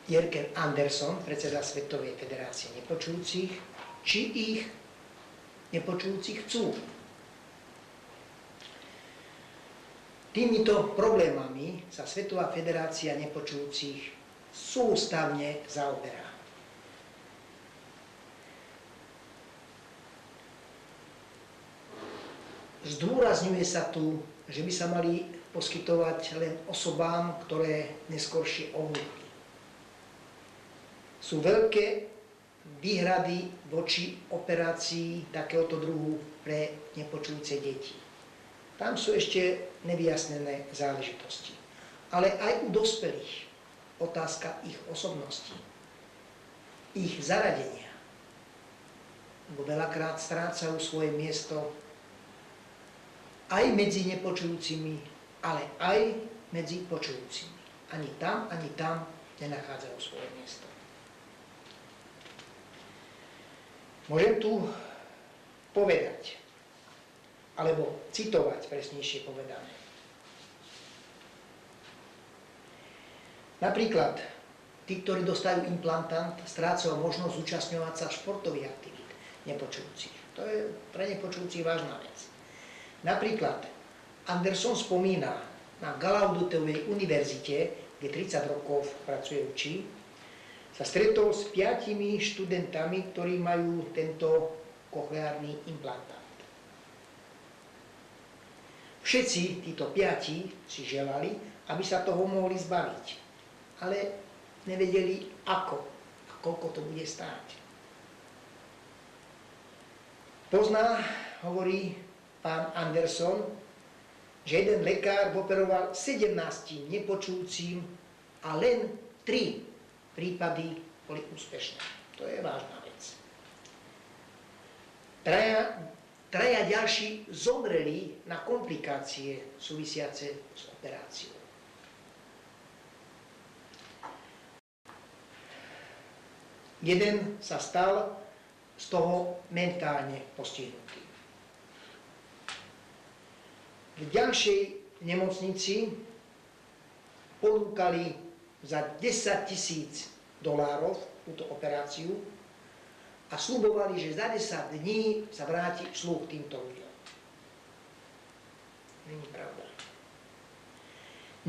Jerker Anderson, predseda Svetovej federácie nepočujúcich, či ich nepočujúcich chcú. Týmito problémami sa Svetová federácia nepočujúcich sústavne zaoberá. Zdôrazňuje sa tu, že by sa mali poskytovať len osobám, ktoré neskoršie ohúdli. Sú veľké výhrady voči operácii takéhoto druhu pre nepočujúce deti. Tam sú ešte nevyjasnené záležitosti. Ale aj u dospelých otázka ich osobnosti, ich zaradenia, lebo veľakrát strácajú svoje miesto aj medzi nepočujúcimi, ale aj medzi počujúcimi. Ani tam nenachádzajú svoje miesto. Môžem tu povedať, alebo citovať, presnejšie povedané. Napríklad, tí, ktorí dostajú implantant, strácajú možnosť zúčastňovať sa športových aktivít nepočujúcich. To je pre nepočujúcich vážna vec. Napríklad Anderson spomína na Gallaudetovej univerzite, kde 30 rokov pracuje, učí, sa stretol s 5 študentami, ktorí majú tento kochleárny implantát. Všetci títo 5 si želali, aby sa toho mohli zbaviť, ale nevedeli ako a koľko to bude stáť. Pozná, hovorí pán Anderson, že jeden lekár operoval 17 nepočujúcim a len 3 prípady boli úspešné. To je vážna vec. Traja ďalší zomreli na komplikácie súvisiace s operáciou. Jeden sa stal z toho mentálne postihnutý. V ďalšej nemocnici ponúkali za $10,000 túto operáciu a sľubovali, že za 10 dní sa vráti sluch týmto ľuďom. Není pravda.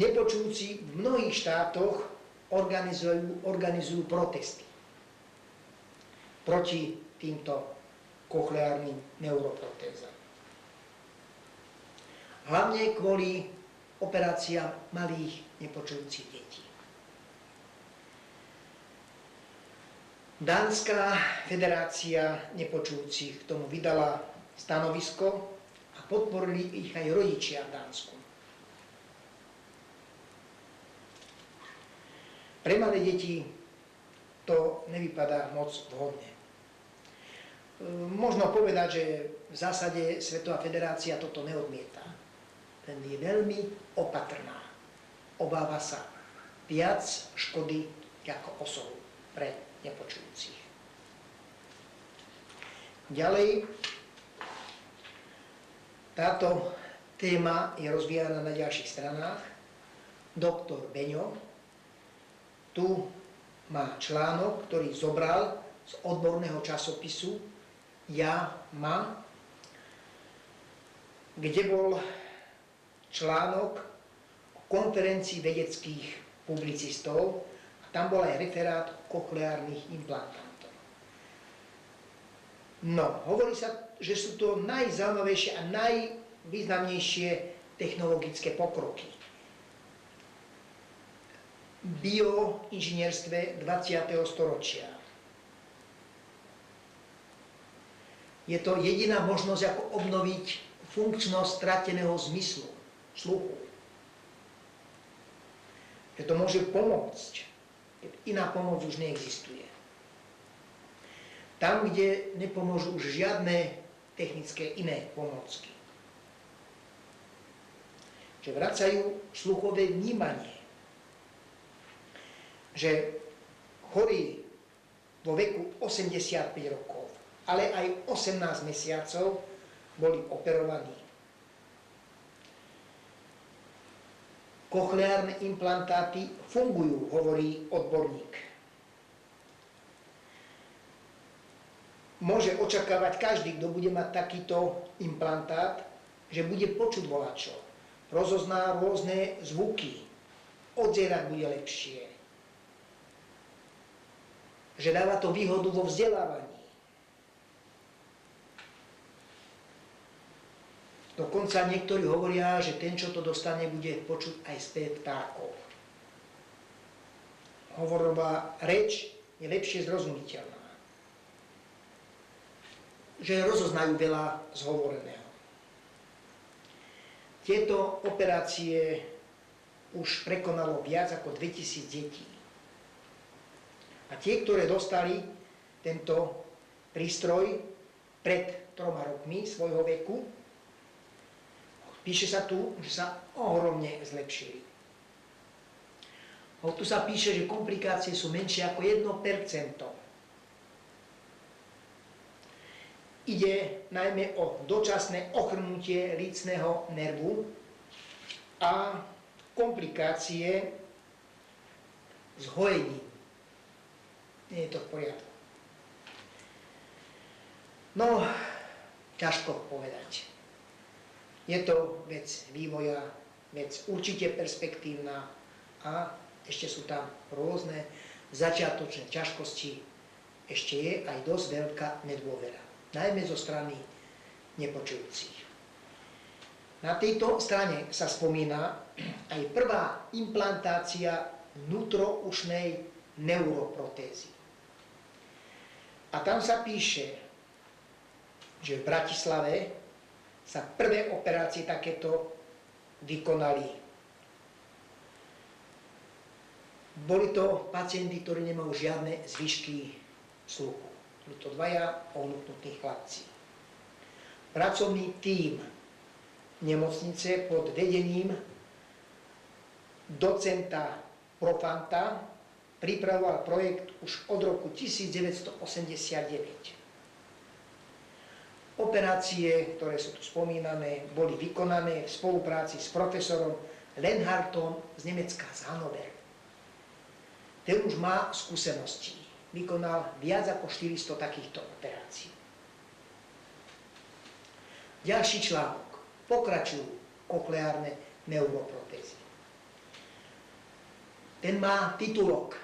Nepočujúci v mnohých štátoch organizujú protesty proti týmto kochleárnym neuroprotézam. Hlavne kvôli operáciám malých nepočujúcich detí. Dánska federácia nepočujúcich k tomu vydala stanovisko a podporili ich aj rodičia v Dánsku. Pre malé deti to nevypadá moc vhodne. Možno povedať, že v zásade Svetová federácia toto neodmieta. Ten je veľmi opatrná. Obáva sa viac škody ako osohu pre nepočujúcich. Ďalej, táto téma je rozvíjana na ďalších stranách. Doktor Beňo tu má článok, ktorý zobral z odborného časopisu Ja-Ma, kde bol článok o konferencii vedeckých publicistov a tam bol aj referát kochleárnych implantátov. No, hovorí sa, že sú to najzaujímavejšie a najvýznamnejšie technologické pokroky v bioinžinierstve 20. storočia. Je to jediná možnosť, ako obnoviť funkčnosť strateného zmyslu, sluchu. Že to môže pomôcť, keď iná pomoc už neexistuje. Tam, kde nepomôžu už žiadne technické iné pomôcky. Že vracajú sluchové vnímanie. Že chorí vo veku 85 rokov, ale aj 18 mesiacov boli operovaní. Kochleárne implantáty fungujú, hovorí odborník. Môže očakávať každý, kto bude mať takýto implantát, že bude počuť volačo, rozozná rôzne zvuky, odzerať bude lepšie, že dáva to výhodu vo vzdelávaní. Dokonca niektorí hovoria, že ten, čo to dostane, bude počuť aj spev vtákov. Hovorová reč je lepšie zrozumiteľná. Že rozoznajú veľa z hovoreného. Tieto operácie už prekonalo viac ako 2000 detí. A tie, ktoré dostali tento prístroj pred 3 rokmi svojho veku, píše sa tu, že sa ohromne zlepšili. Tu sa píše, že komplikácie sú menšie ako 1%. Ide najmä o dočasné ochrnutie lícneho nervu a komplikácie s hojením. Nie je to v poriadku. No, ťažko povedať. Je to vec vývoja, vec určite perspektívna a ešte sú tam rôzne začiatočné ťažkosti. Ešte je aj dosť veľká nedôvera, najmä zo strany nepočujúcich. Na tejto strane sa spomína aj prvá implantácia vnútroušnej neuroprotézy. A tam sa píše, že v Bratislave sa prvé operácie takéto vykonali. Boli to pacienti, ktorí nemajú žiadne zvyšky sluchu. Boli to dvaja ohnutnutí chlapci. Pracovný tím nemocnice pod vedením docenta Profanta pripravoval projekt už od roku 1989. Operácie, ktoré sú tu spomínané, boli vykonané v spolupráci s profesorom Lenhartom z Nemecka, z Hannoveru. Ten už má skúsenosti. Vykonal viac ako 400 takýchto operácií. Ďalší článok. Pokračujú kokleárne neuroprotézy. Ten má titulok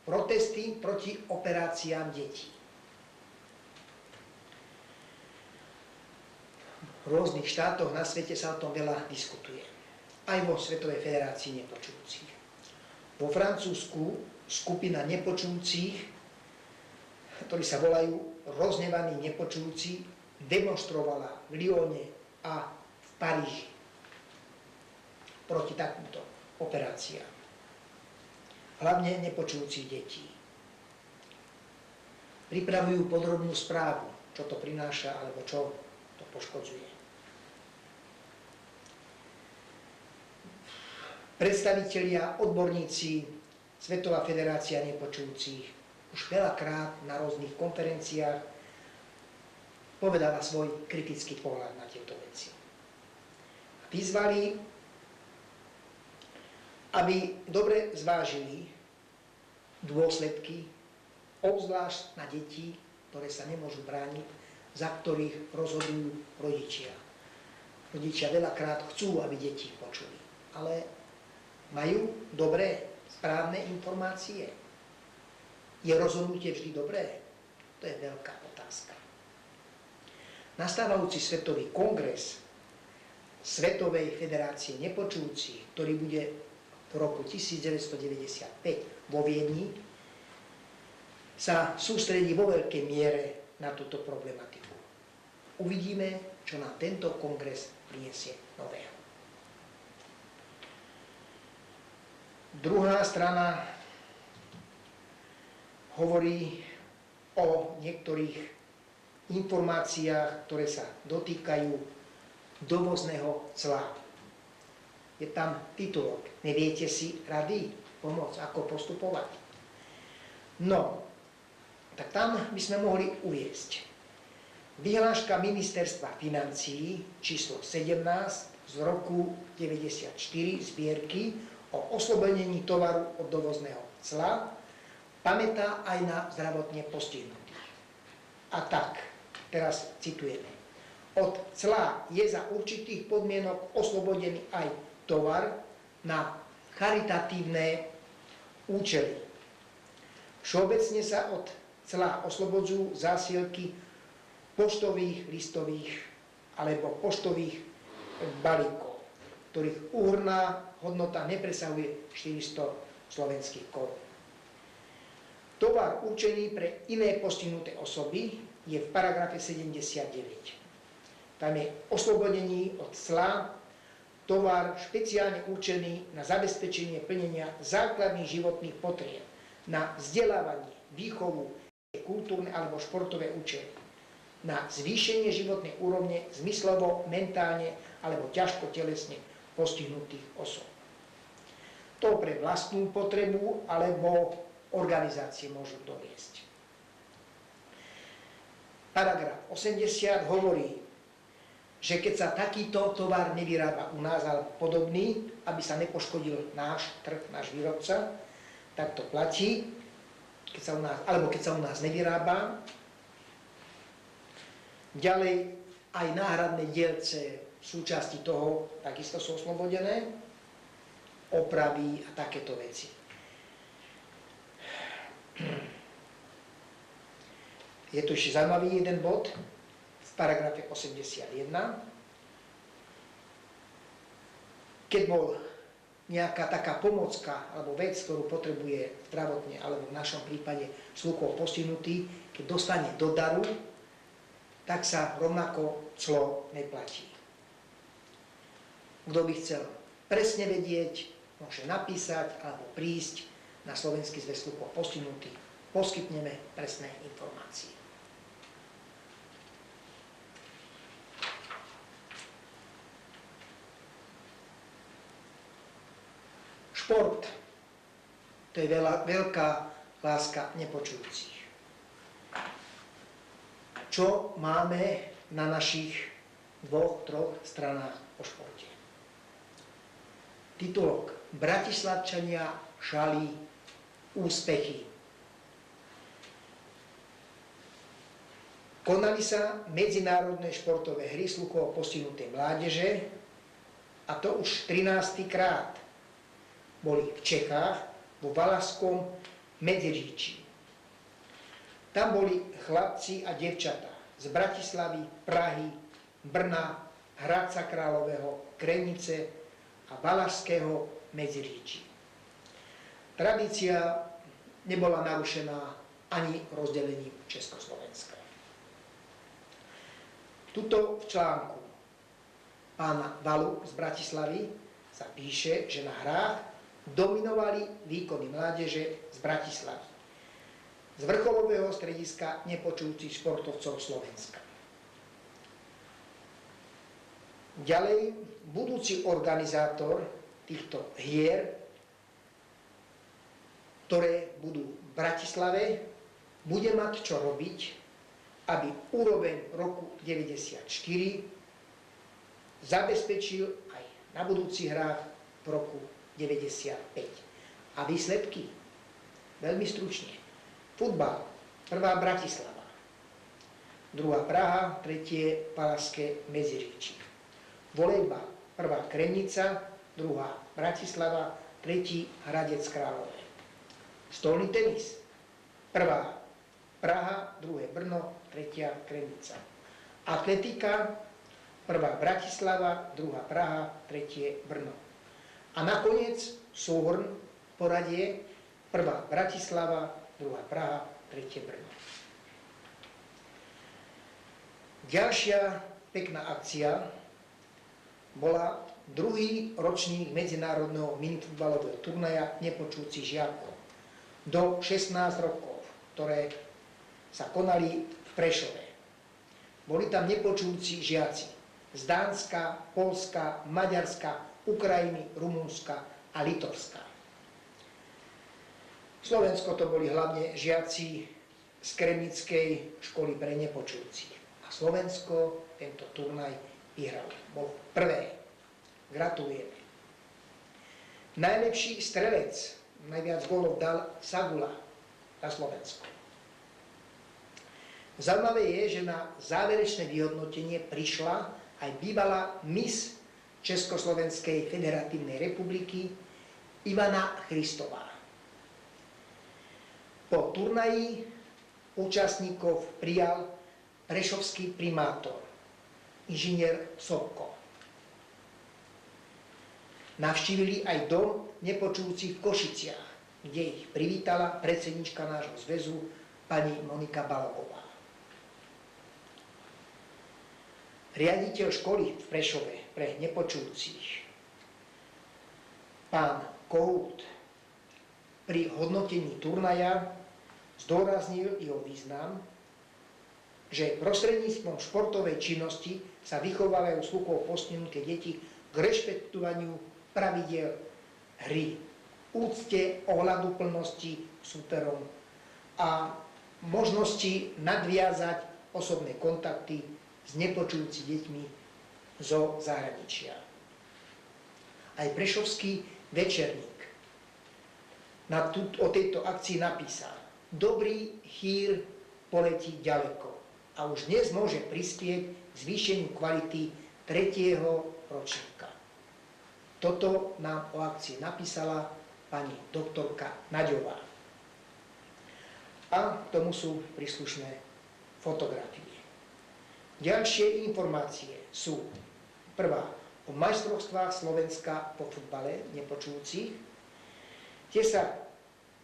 Protesty proti operáciám detí. V rôznych štátoch na svete sa o tom veľa diskutuje. Aj vo Svetovej federácii nepočujúcich. Vo Francúzsku skupina nepočujúcich, ktorí sa volajú rozhnevaní nepočujúci, demonstrovala v Lyone a v Paríži proti takýmto operáciám. Hlavne nepočujúcich detí. Pripravujú podrobnú správu, čo to prináša alebo čo to poškodzuje. Predstavitelia, odborníci, Svetová federácia nepočujúcich už veľakrát na rôznych konferenciách povedala svoj kritický pohľad na tieto veci. Vyzvali, aby dobre zvážili dôsledky, obzvlášť na deti, ktoré sa nemôžu brániť, za ktorých rozhodujú rodičia. Rodičia veľakrát chcú, aby deti počuli, ale majú dobré, správne informácie. Je rozhodnutie vždy dobré? To je veľká otázka. Nastávajúci svetový kongres Svetovej federácie nepočujúcich, ktorý bude v roku 1995 vo Viedni, sa sústredí vo veľkej miere na túto problematiku. Uvidíme, čo nám tento kongres prinesie nového. Druhá strana hovorí o niektorých informáciách, ktoré sa dotýkajú dovozného cla. Je tam titulok. Neviete si rady pomôcť, ako postupovať? No, tak tam by sme mohli uviesť. Vyhláška Ministerstva financií číslo 17 z roku 94 zbierky o oslobodení tovaru od dovozného cla pamätá aj na zdravotne postihnutých. A tak, teraz citujeme. Od cla je za určitých podmienok oslobodený aj tovar na charitatívne účely. Všeobecne sa od cla oslobodzujú zásielky poštových, listových alebo poštových balíkov, ktorých úhrná hodnota nepresahuje 400 slovenských korún. Tovar určený pre iné postihnuté osoby je v paragrafe 79. Tam je oslobodení od cla tovar špeciálne určený na zabezpečenie plnenia základných životných potrieb, na vzdelávanie, výchovu, kultúrne alebo športové účely, na zvýšenie životnej úrovne zmyslovo, mentálne alebo ťažko telesne postihnutých osôb. To pre vlastnú potrebu alebo organizácie môžu doviesť. Paragraf 80 hovorí, že keď sa takýto tovar nevyrába u nás, ale podobný, aby sa nepoškodil náš trh, náš výrobca, tak to platí, keď sa u nás nevyrába. Ďalej aj náhradné dielce súčasti toho takisto sú oslobodené, opravy a takéto veci. Je tu ešte zaujímavý jeden bod v paragrafe 81. Keď bol nejaká taká pomocka alebo vec, ktorú potrebuje zdravotne alebo v našom prípade sluchovo postihnutý, keď dostane do daru, tak sa rovnako clo neplatí. Kto by chcel presne vedieť, môže napísať alebo prísť na Slovenský zväz sluchovo postihnutých. Poskytneme presné informácie. Šport. To je veľká láska nepočujúcich. Čo máme na našich 2-3 stranách o športe? Titulok: Bratislavčania šalí úspechy. Konali sa medzinárodné športové hry sluchovo postihnutej mládeže, a to už 13. krát. Boli v Čechách, vo Valašskom Medziříčí. Tam boli chlapci a dievčatá z Bratislavy, Prahy, Brna, Hradca Kráľového, Krenice a Valašského Medziříčí. Tradícia nebola narušená ani rozdelením Československa. Tuto v článku pána Valu z Bratislavy sa píše, že na hrách dominovali výkony mládeže z Bratislavy, z vrcholového strediska nepočujúcich športovcov Slovenska. Ďalej, budúci organizátor týchto hier, ktoré budú v Bratislave, bude mať čo robiť, aby úroveň roku 1994 zabezpečil aj na budúcich hrách v roku 95. A výsledky? Veľmi stručne. Futbal. 1. Bratislava. 2. Praha. 3. Valašské Medziříčí. Volejbal. 1. Kremnica. 2. Bratislava. 3. Hradec Králové. Stolný tenis. 1. Praha. 2. Brno. 3. Kremnica. Atletika. 1. Bratislava. 2. Praha. 3. Brno. A nakoniec súhrn poradie: 1. Bratislava, 2. Praha, 3. Brno. Ďalšia pekná akcia bola druhý ročník medzinárodného minifutbalového turnaja nepočujúcich žiakov do 16 rokov, ktoré sa konali v Prešove. Boli tam nepočujúci žiaci z Dánska, Poľska, Maďarska, Ukrajiny, Rumunska a Litovska. Slovensko to boli hlavne žiaci z Kremnickej školy pre nepočujúcich. A Slovensko tento turnaj vyhralo. Bolo prvé. Gratulujeme. Najlepší strelec, najviac gólov dal Sagula za Slovensko. Zaujímavé je, že na záverečné vyhodnotenie prišla aj bývalá Miss Československej federatívnej republiky Ivana Christová. Po turnaji účastníkov prijal prešovský primátor, inžinier Sobko. Navštívili aj dom nepočujúcich v Košiciach, kde ich privítala predsednička nášho zväzu pani Monika Balogová. Riaditeľ školy v Prešove pre nepočujúcich, pán Kohút, pri hodnotení turnaja zdôraznil jeho význam, že prostredníctvom športovej činnosti sa vychovávajú sluchovo postihnuté deti k rešpektovaniu pravidiel hry, úcte, ohľaduplnosti súperom a možnosti nadviazať osobné kontakty s nepočujúci deťmi zo zahraničia. Aj Prešovský večerník o tejto akcii napísal: dobrý chýr poletí ďaleko a už dnes môže prispieť k zvýšeniu kvality 3. ročníka. Toto nám o akcii napísala pani doktorka Naďová. A k tomu sú príslušné fotografie. Ďalšie informácie sú: prvá, o majstrovstvách Slovenska po futbale nepočujúcich.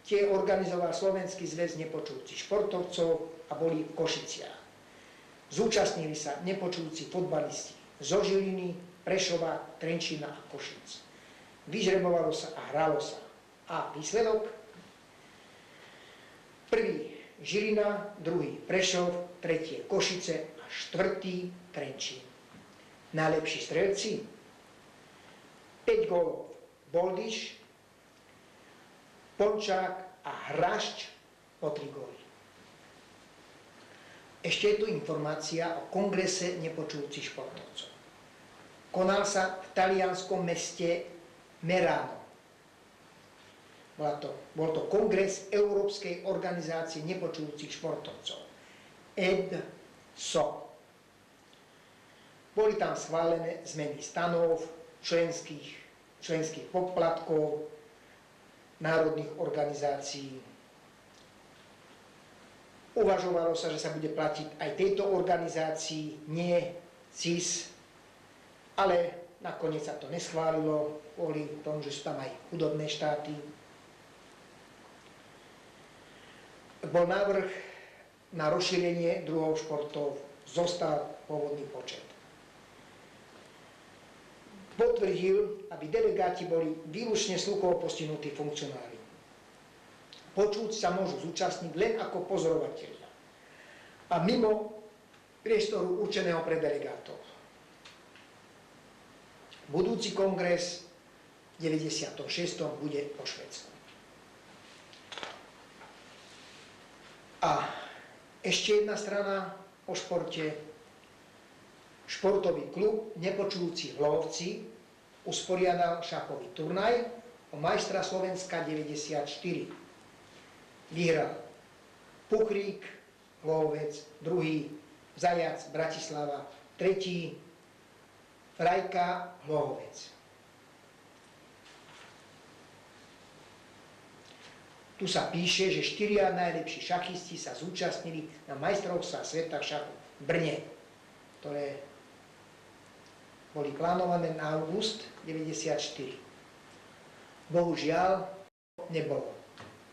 Tie organizoval Slovenský zväz nepočujúcich športovcov a boli v Košiciach. Zúčastnili sa nepočujúci futbalisti zo Žiliny, Prešova, Trenčína a Košíc. Vyžrebovalo sa a hralo sa. A výsledok? Prvý Žilina, druhý Prešov, tretie Košice a štvrtý Trenčín. Najlepší strelci? 5 gólov Boldiš, Polčák a Hrašč po 3 góly. Ešte je tu informácia o kongrese nepočujúcich športovcov. Konal sa v talianskom meste Merano. Bol to kongres Európskej organizácie nepočujúcich športovcov. EDSO. Boli tam schválené zmeny stanov, členských poplatkov, národných organizácií. Uvažovalo sa, že sa bude platiť aj tejto organizácii, nie CIS, ale nakoniec sa to neschválilo, kvôli tomu, že sú tam aj chudobné štáty. Bol návrh na rozšírenie druhov športov, zostal pôvodný počet. Potvrdil, aby delegáti boli výlučne sluchovo postihnutí funkcionári. Počuť sa môžu zúčastniť len ako pozorovatelia a mimo priestoru určeného pre delegátov. Budúci kongres v 96. bude po Švédsku. A ešte jedna strana o športe. Športový klub Nepočujúci Hlovci usporiadal šachový turnaj o majstra Slovenska 94. Vyhral Puchrík, Hlovec, druhý Zajac, Bratislava, tretí Rajka, Hlovec. Tu sa píše, že 4 najlepší šachisti sa zúčastnili na majstrovstvách sveta v šachu v Brne, ktoré boli plánované na august 94. Bohužiaľ nebolo.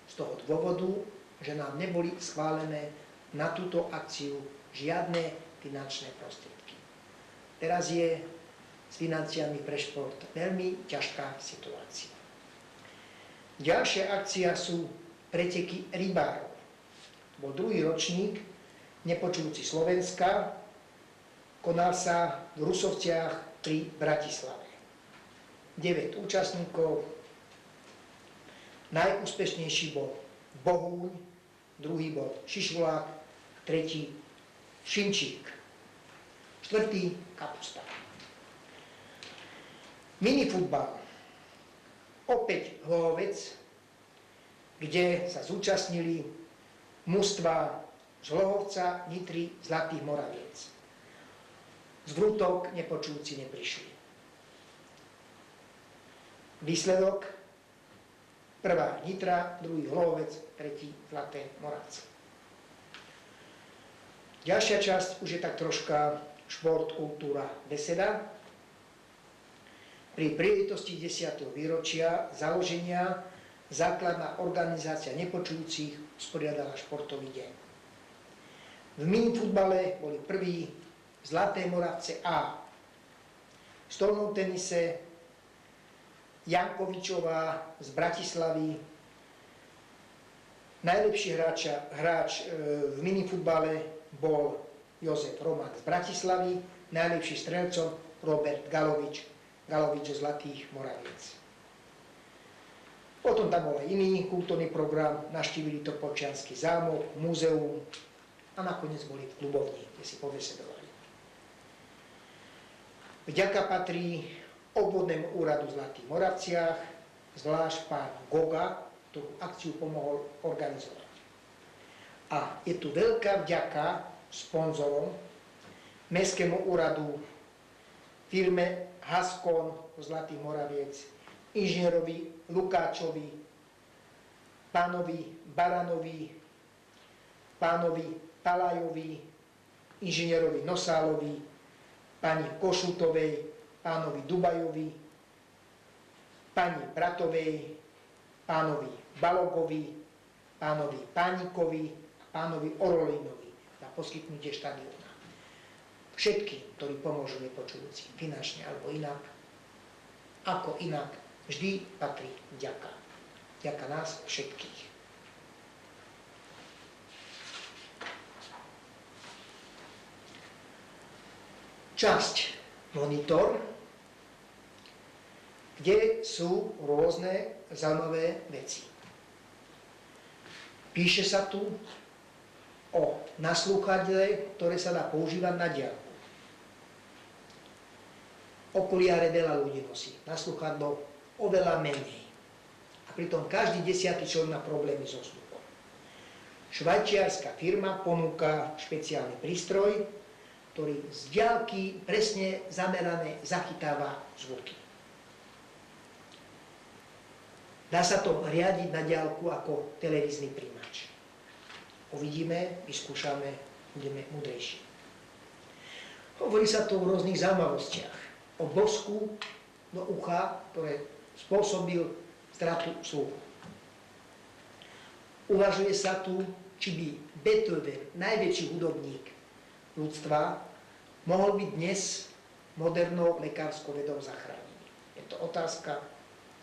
Z toho dôvodu, že nám neboli schválené na túto akciu žiadne finančné prostriedky. Teraz je s financiami pre šport veľmi ťažká situácia. Ďalšia akcia sú preteky rybárov. Bol druhý ročník Nepočujúci Slovenska, konal sa v Rusovciach pri Bratislave. 9 účastníkov, najúspešnejší bol Bohúň, druhý bol Šišulák, tretí Šimčík, štvrtý Kapusta. Minifutbal. Opäť Hlovec, kde sa zúčastnili mužstva z Hlohovca, Nitry, Zlatých Moraviec. Z Vrútok Nepočujúci neprišli. Výsledok: prvá Nitra, druhý Hlovec, tretí Zlaté Moravce. Ďalšia časť už je tak troška šport, kultúra, beseda. Pri príležitosti 10. výročia založenia základná organizácia Nepočujúcich usporiadala športový deň. V minifutbale boli prví Zlaté Moravce A. V stolnom tenise Jankovičová z Bratislavy. Najlepší hráč v minifutbale bol Jozef Roman z Bratislavy, najlepší strelcom Robert Galovič zo Zlatých Moraviec. Potom tam bol aj iný kultúrny program, navštívili to Polčiansky zámok, múzeum a nakoniec boli v klubovni, kde si pobesedovali. Vďaka patrí obvodnému úradu v Zlatých Moravciach, zvlášť pán Goga, ktorú akciu pomohol organizovať. A je tu veľká vďaka sponzorom, Mestskému úradu, firme Haskon zo Zlatých Moraviec, inžinierovi Lukáčovi, pánovi Baranovi, pánovi Palajovi, inžinierovi Nosálovi, pani Košutovej, pánovi Dubajovi, pani Bratovej, pánovi Balogovi, pánovi Pánikovi a pánovi Orolinovi za poskytnutie štadióna. všetkým, ktorí pomôžu nepočujúcim, finančne alebo inak. Ako inak, vždy patrí vďaka. Vďaka nás všetkých. Časť monitor, kde sú rôzne zaujímavé veci. Píše sa tu o naslúchadle, ktoré sa dá používať na diaľku. Okuliare veľa ľudí nosí, naslúchadlo oveľa menej. A pritom každý 10. človek má problémy so sluchom. Švajčiarska firma ponúka špeciálny prístroj, ktorý z diaľky presne zamerané zachytáva zvuky. Dá sa to riadiť na diaľku ako televízny príjimač. Uvidíme, vyskúšame, budeme múdrejší. Hovorí sa tu o rôznych zaujímavostiach. O bosku do ucha, ktoré spôsobil stratu sluchu. Uvažuje sa tu, či by Beethoven, najväčší hudobník ľudstva, mohol byť dnes modernou lekárskou vedou zachránený. Je to otázka,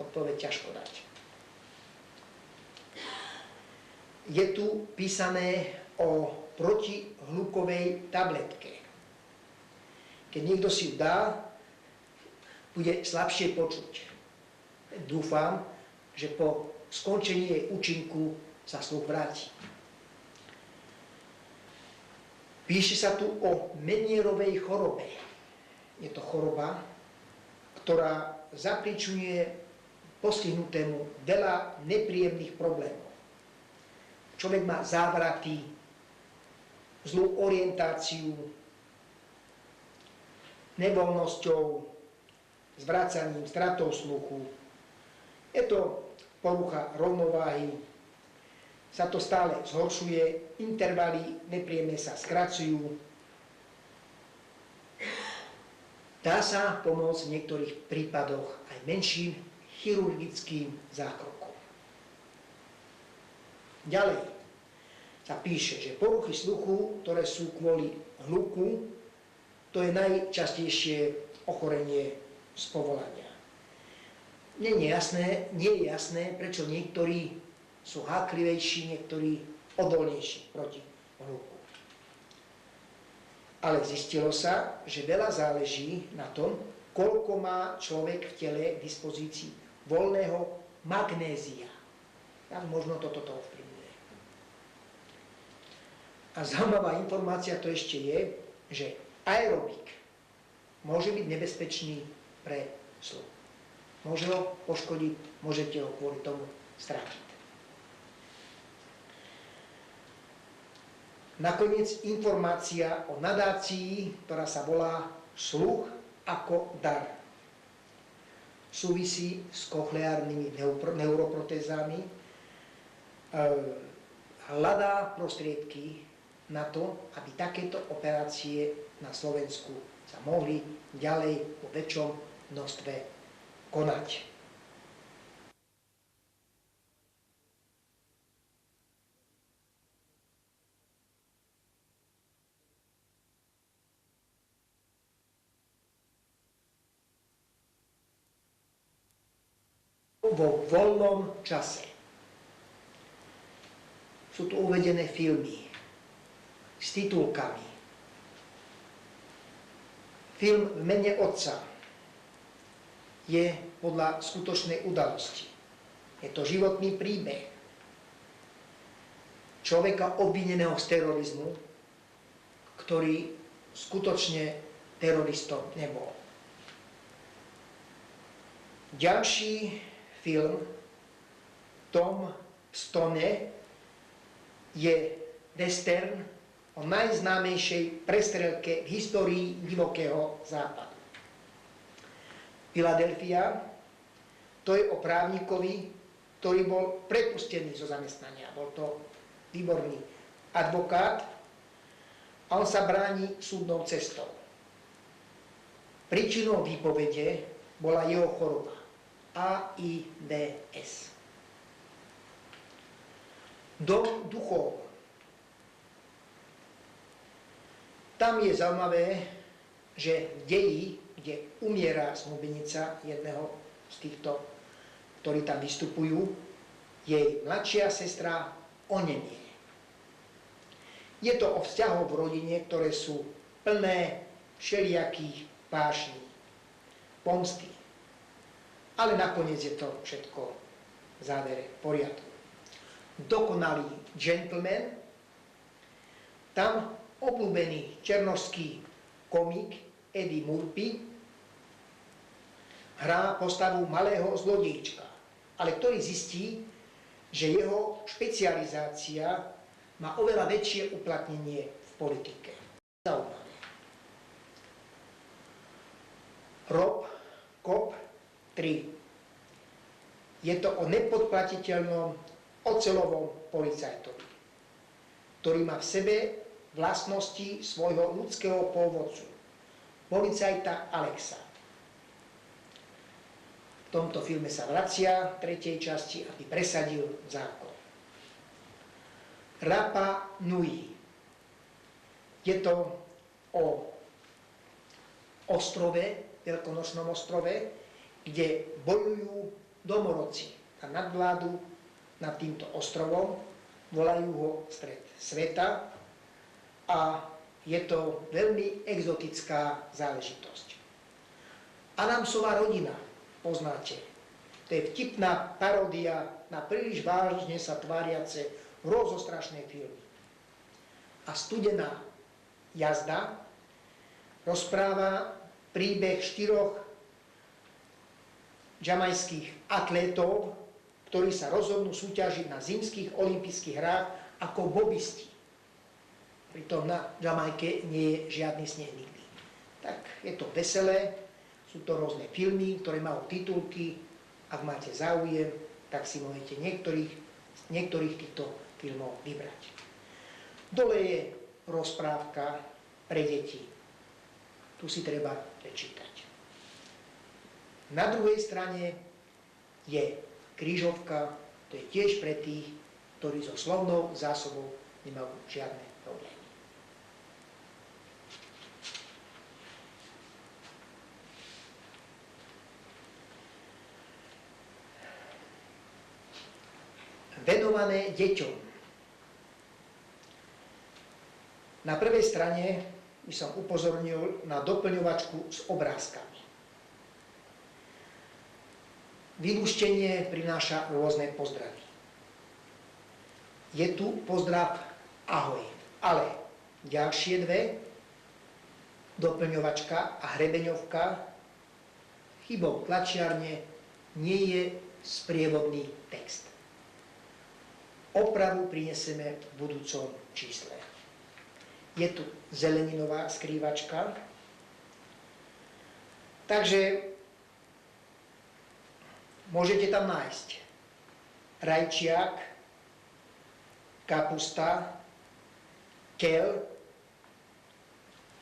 odpoveď ťažko dať. Je tu písané o protihlukovej tabletke. Keď niekto si ju dá, bude slabšie počuť. Dúfam, že po skončení jej účinku sa sluch vráti. Píše sa tu o Menierovej chorobe. Je to choroba, ktorá zapričuje postihnutému veľa nepríjemných problémov. Človek má závraty, zlú orientáciu, nevoľnosťou, zvracaním, stratou sluchu. Je to porucha rovnováhy, sa to stále zhoršuje, intervaly nepríjemne sa skracujú. Dá sa pomôcť v niektorých prípadoch aj menším chirurgickým zákrokom. Ďalej sa píše, že poruchy sluchu, ktoré sú kvôli hluku, to je najčastejšie ochorenie z povolania. Nie je jasné, prečo niektorí sú háklivejší, niektorí odolnejší proti hluku. Ale zistilo sa, že veľa záleží na tom, koľko má človek v tele k dispozícii voľného magnézia. Tak možno toto ovplyvňuje. A zaujímavá informácia to ešte je, že aerobik môže byť nebezpečný pre sluch. Môže ho poškodiť, môžete ho kvôli tomu stratiť. Nakoniec informácia o nadácii, ktorá sa volá sluch ako dar. Súvisí s kochleárnymi neuroprotézami. Hľadá prostriedky na to, aby takéto operácie na Slovensku sa mohli ďalej vo väčšom množstve konať. Vo voľnom čase sú tu uvedené filmy s titulkami. Film V mene Otca je podľa skutočnej udalosti. Je to životný príbeh človeka obvineného z terorizmu, ktorý skutočne teroristom nebol. Ďalší film Tom v stone je western o najznámejšej prestrelke v histórii divokého západu. Filadelfia, to je o právnikovi, ktorý bol prepustený zo zamestnania. Bol to výborný advokát a on sa bráni súdnou cestou. Príčinou výpovede bola jeho choroba AIDS. Dom duchov. Tam je zaujímavé, že v deji, kde umiera snúbenica jedného z týchto, ktorí tam vystupujú, jej mladšia sestra onenie. Je to o vzťahoch v rodine, ktoré sú plné všelijakých vášní, pomsty. Ale nakoniec je to všetko v závere v poriadku. Dokonalý gentleman, tam obľúbený černošský komik Eddie Murphy hrá postavu malého zlodíčka, ale ktorý zistí, že jeho špecializácia má oveľa väčšie uplatnenie v politike. Zaujímavé. Rob Cop 3. Je to o nepodplatiteľnom oceľovom policajtovi, ktorý má v sebe vlastnosti svojho ľudského pôvodcu, policajta Alexa. V tomto filme sa vracia v tretej časti, aby presadil zákon. Rapa Nui. Je to o ostrove, veľkonočnom ostrove, kde bojujú domorodci a nadvládu nad týmto ostrovom, volajú ho stred sveta a je to veľmi exotická záležitosť. Adamsova rodina, poznáte, to je vtipná paródia na príliš vážne sa tváriace hrozostrašné filmy. A Studená jazda rozpráva príbeh 4 jamajských atlétov, ktorí sa rozhodnú súťažiť na zimských olympijských hrách ako bobisti. Pritom na Jamajke nie je žiadny sneh nikdy. Tak je to veselé, sú to rôzne filmy, ktoré majú titulky. Ak máte záujem, tak si môžete niektorých týchto filmov vybrať. Dole je rozprávka pre deti. Tu si treba prečítať. Na druhej strane je krížovka, to je tiež pre tých, ktorí so slovnou zásobou nemajú žiadne problémy. Venované deťom. Na prvej strane by som upozornil na doplňovačku s obrázkami. Vylúštenie prináša rôzne pozdravy. Je tu pozdrav ahoj, ale ďalšie dve, doplňovačka a hrebeňovka, chybou tlačiarne nie je sprievodný text. Opravu prinesieme v budúcom čísle. Je tu zeleninová skrývačka, takže môžete tam nájsť rajčiak, kapusta, keľ,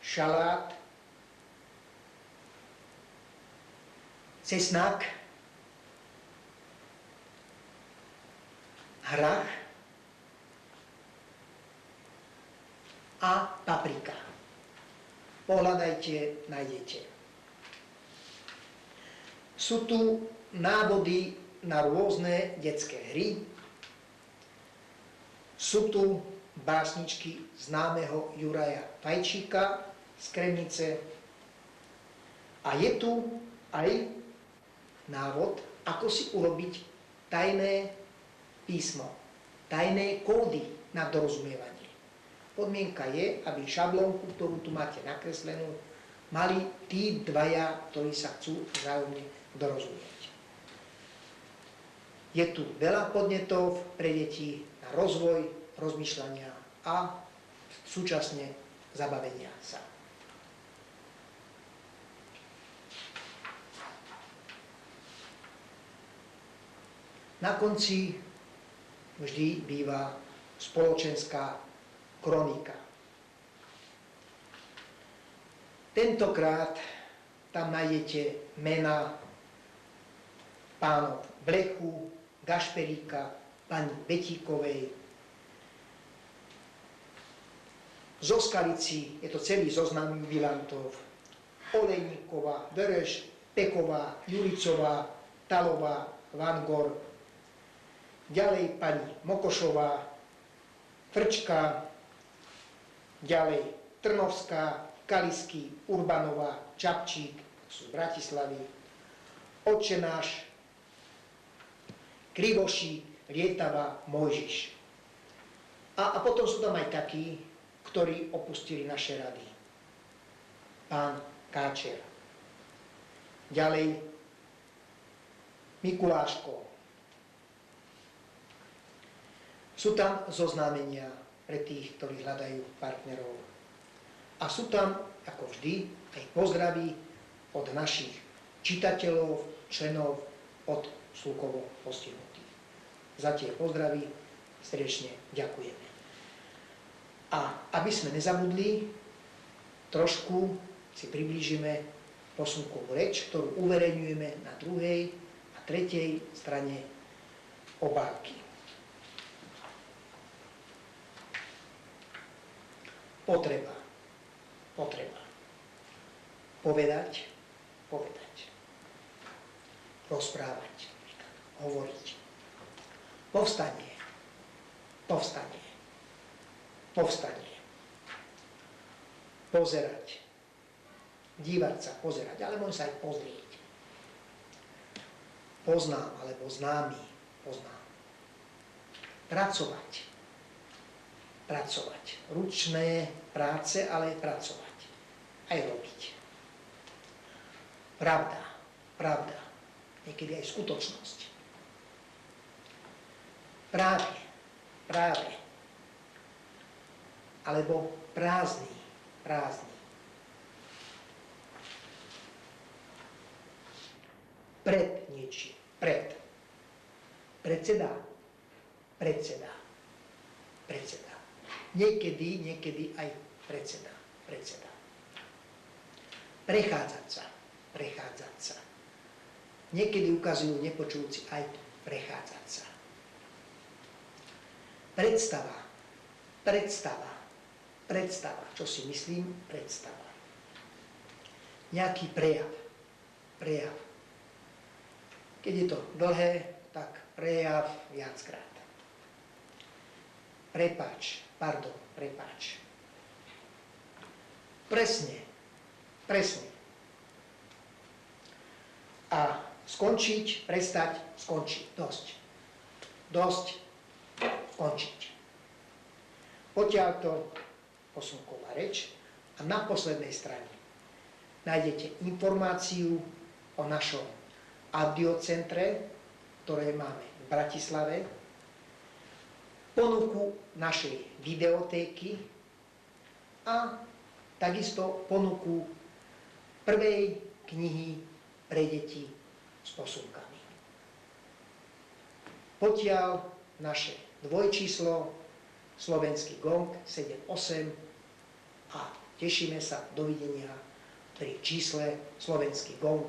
šalát, cesnak, hrach a paprika. Pohľadajte, nájdete. Sú tu návody na rôzne detské hry. Sú tu básničky známeho Juraja Fajčíka z Kremnice. A je tu aj návod, ako si urobiť tajné písmo, tajné kódy na dorozumievanie. Podmienka je, aby šablónku, ktorú tu máte nakreslenú, mali tí dvaja, ktorí sa chcú vzájomne dorozumieť. Je tu veľa podnetov pre deti na rozvoj, rozmýšľania a súčasne zabavenia sa. Na konci vždy býva spoločenská kronika. Tentokrát tam nájdete mená pánov Blechu, Gašperíka, pani Betíkovej. Zo Skalici je to celý zoznam jubilantov. Olejníková, Vereš, Peková, Julicová, Talová, Vangor, ďalej pani Mokošová, Frčka, ďalej Trnovská, Kalisky, Urbanová, Čapčík, sú z Bratislavy, Otčenáš, Krivošík, Lietava, Mojžiš. A potom sú tam aj takí, ktorí opustili naše rady. Pán Káčer. Ďalej Mikuláško. Sú tam zoznámenia pre tých, ktorí hľadajú partnerov. A sú tam, ako vždy, aj pozdravy od našich čitateľov, členov, od sluchovo postihnutých. Za tie pozdravy srdečne ďakujeme. A aby sme nezabudli, trošku si priblížime posunkovú reč, ktorú uverejňujeme na druhej a tretej strane obálky. Potreba. Povedať. Rozprávať. Hovoriť. Povstanie. Pozerať. Dívať sa, pozerať, ale môžem sa aj pozrieť. Poznám, alebo známy. Poznám. Pracovať. Ručné práce, ale pracovať. Aj robiť. Pravda. Niekedy aj skutočnosť. Práve. Alebo prázdny. Pred niečím. Predseda. Niekedy aj predseda. Prechádzať sa. Niekedy ukazujú nepočujúci aj prechádzať sa. Predstava. Čo si myslím? Predstava. Nejaký prejav. Keď je to dlhé, tak prejav viackrát. Prepáč. Presne. A skončiť, prestať, skončiť. Dosť, skončiť. Potiaľto posunková reč a na poslednej strane nájdete informáciu o našom audiocentre, ktoré máme v Bratislave, ponuku našej videotéky a takisto ponuku prvej knihy pre deti s posunkami. Potiaľ naše dvojčíslo Slovenský gong 78 a tešíme sa, dovidenia pri čísle Slovenský gong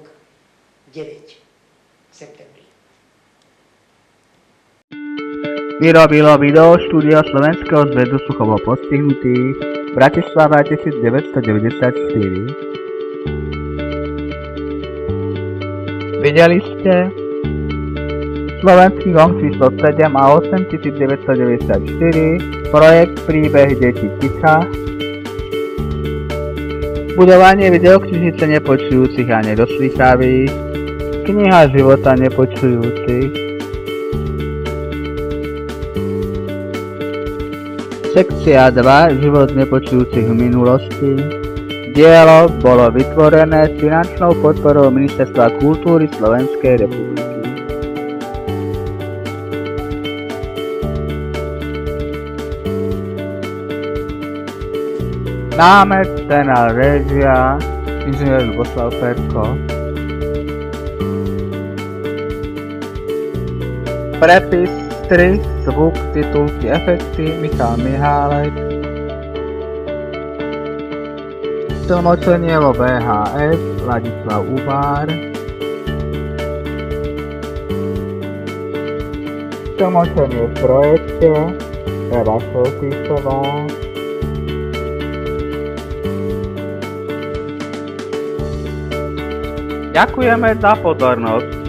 9 septembri. Vyrobilo video štúdio Slovenského zväzu sluchovo postihnutých Bratislava 1994. Videli ste Slovenský gong číslo 7 a 8 1994, projekt Príbeh detí ticha, budovanie videoknižnice nepočujúcich a nedoslychavých, kniha života nepočujúcich, sekcia 2 Život nepočujúcich v minulosti. Dielo bolo vytvorené s finančnou podporou Ministerstva kultúry Slovenskej republiky. Námet, scéna, réžia, inžinier Ľuboslav Ferko. Prepis, strych, zvuk, titulky, efekty, Michal Mihálek. Tlmočenie vo VHS, Ladislav Ubár. Tlmočenie v projekte, Eva Šoltíšová. Ďakujeme za pozornosť.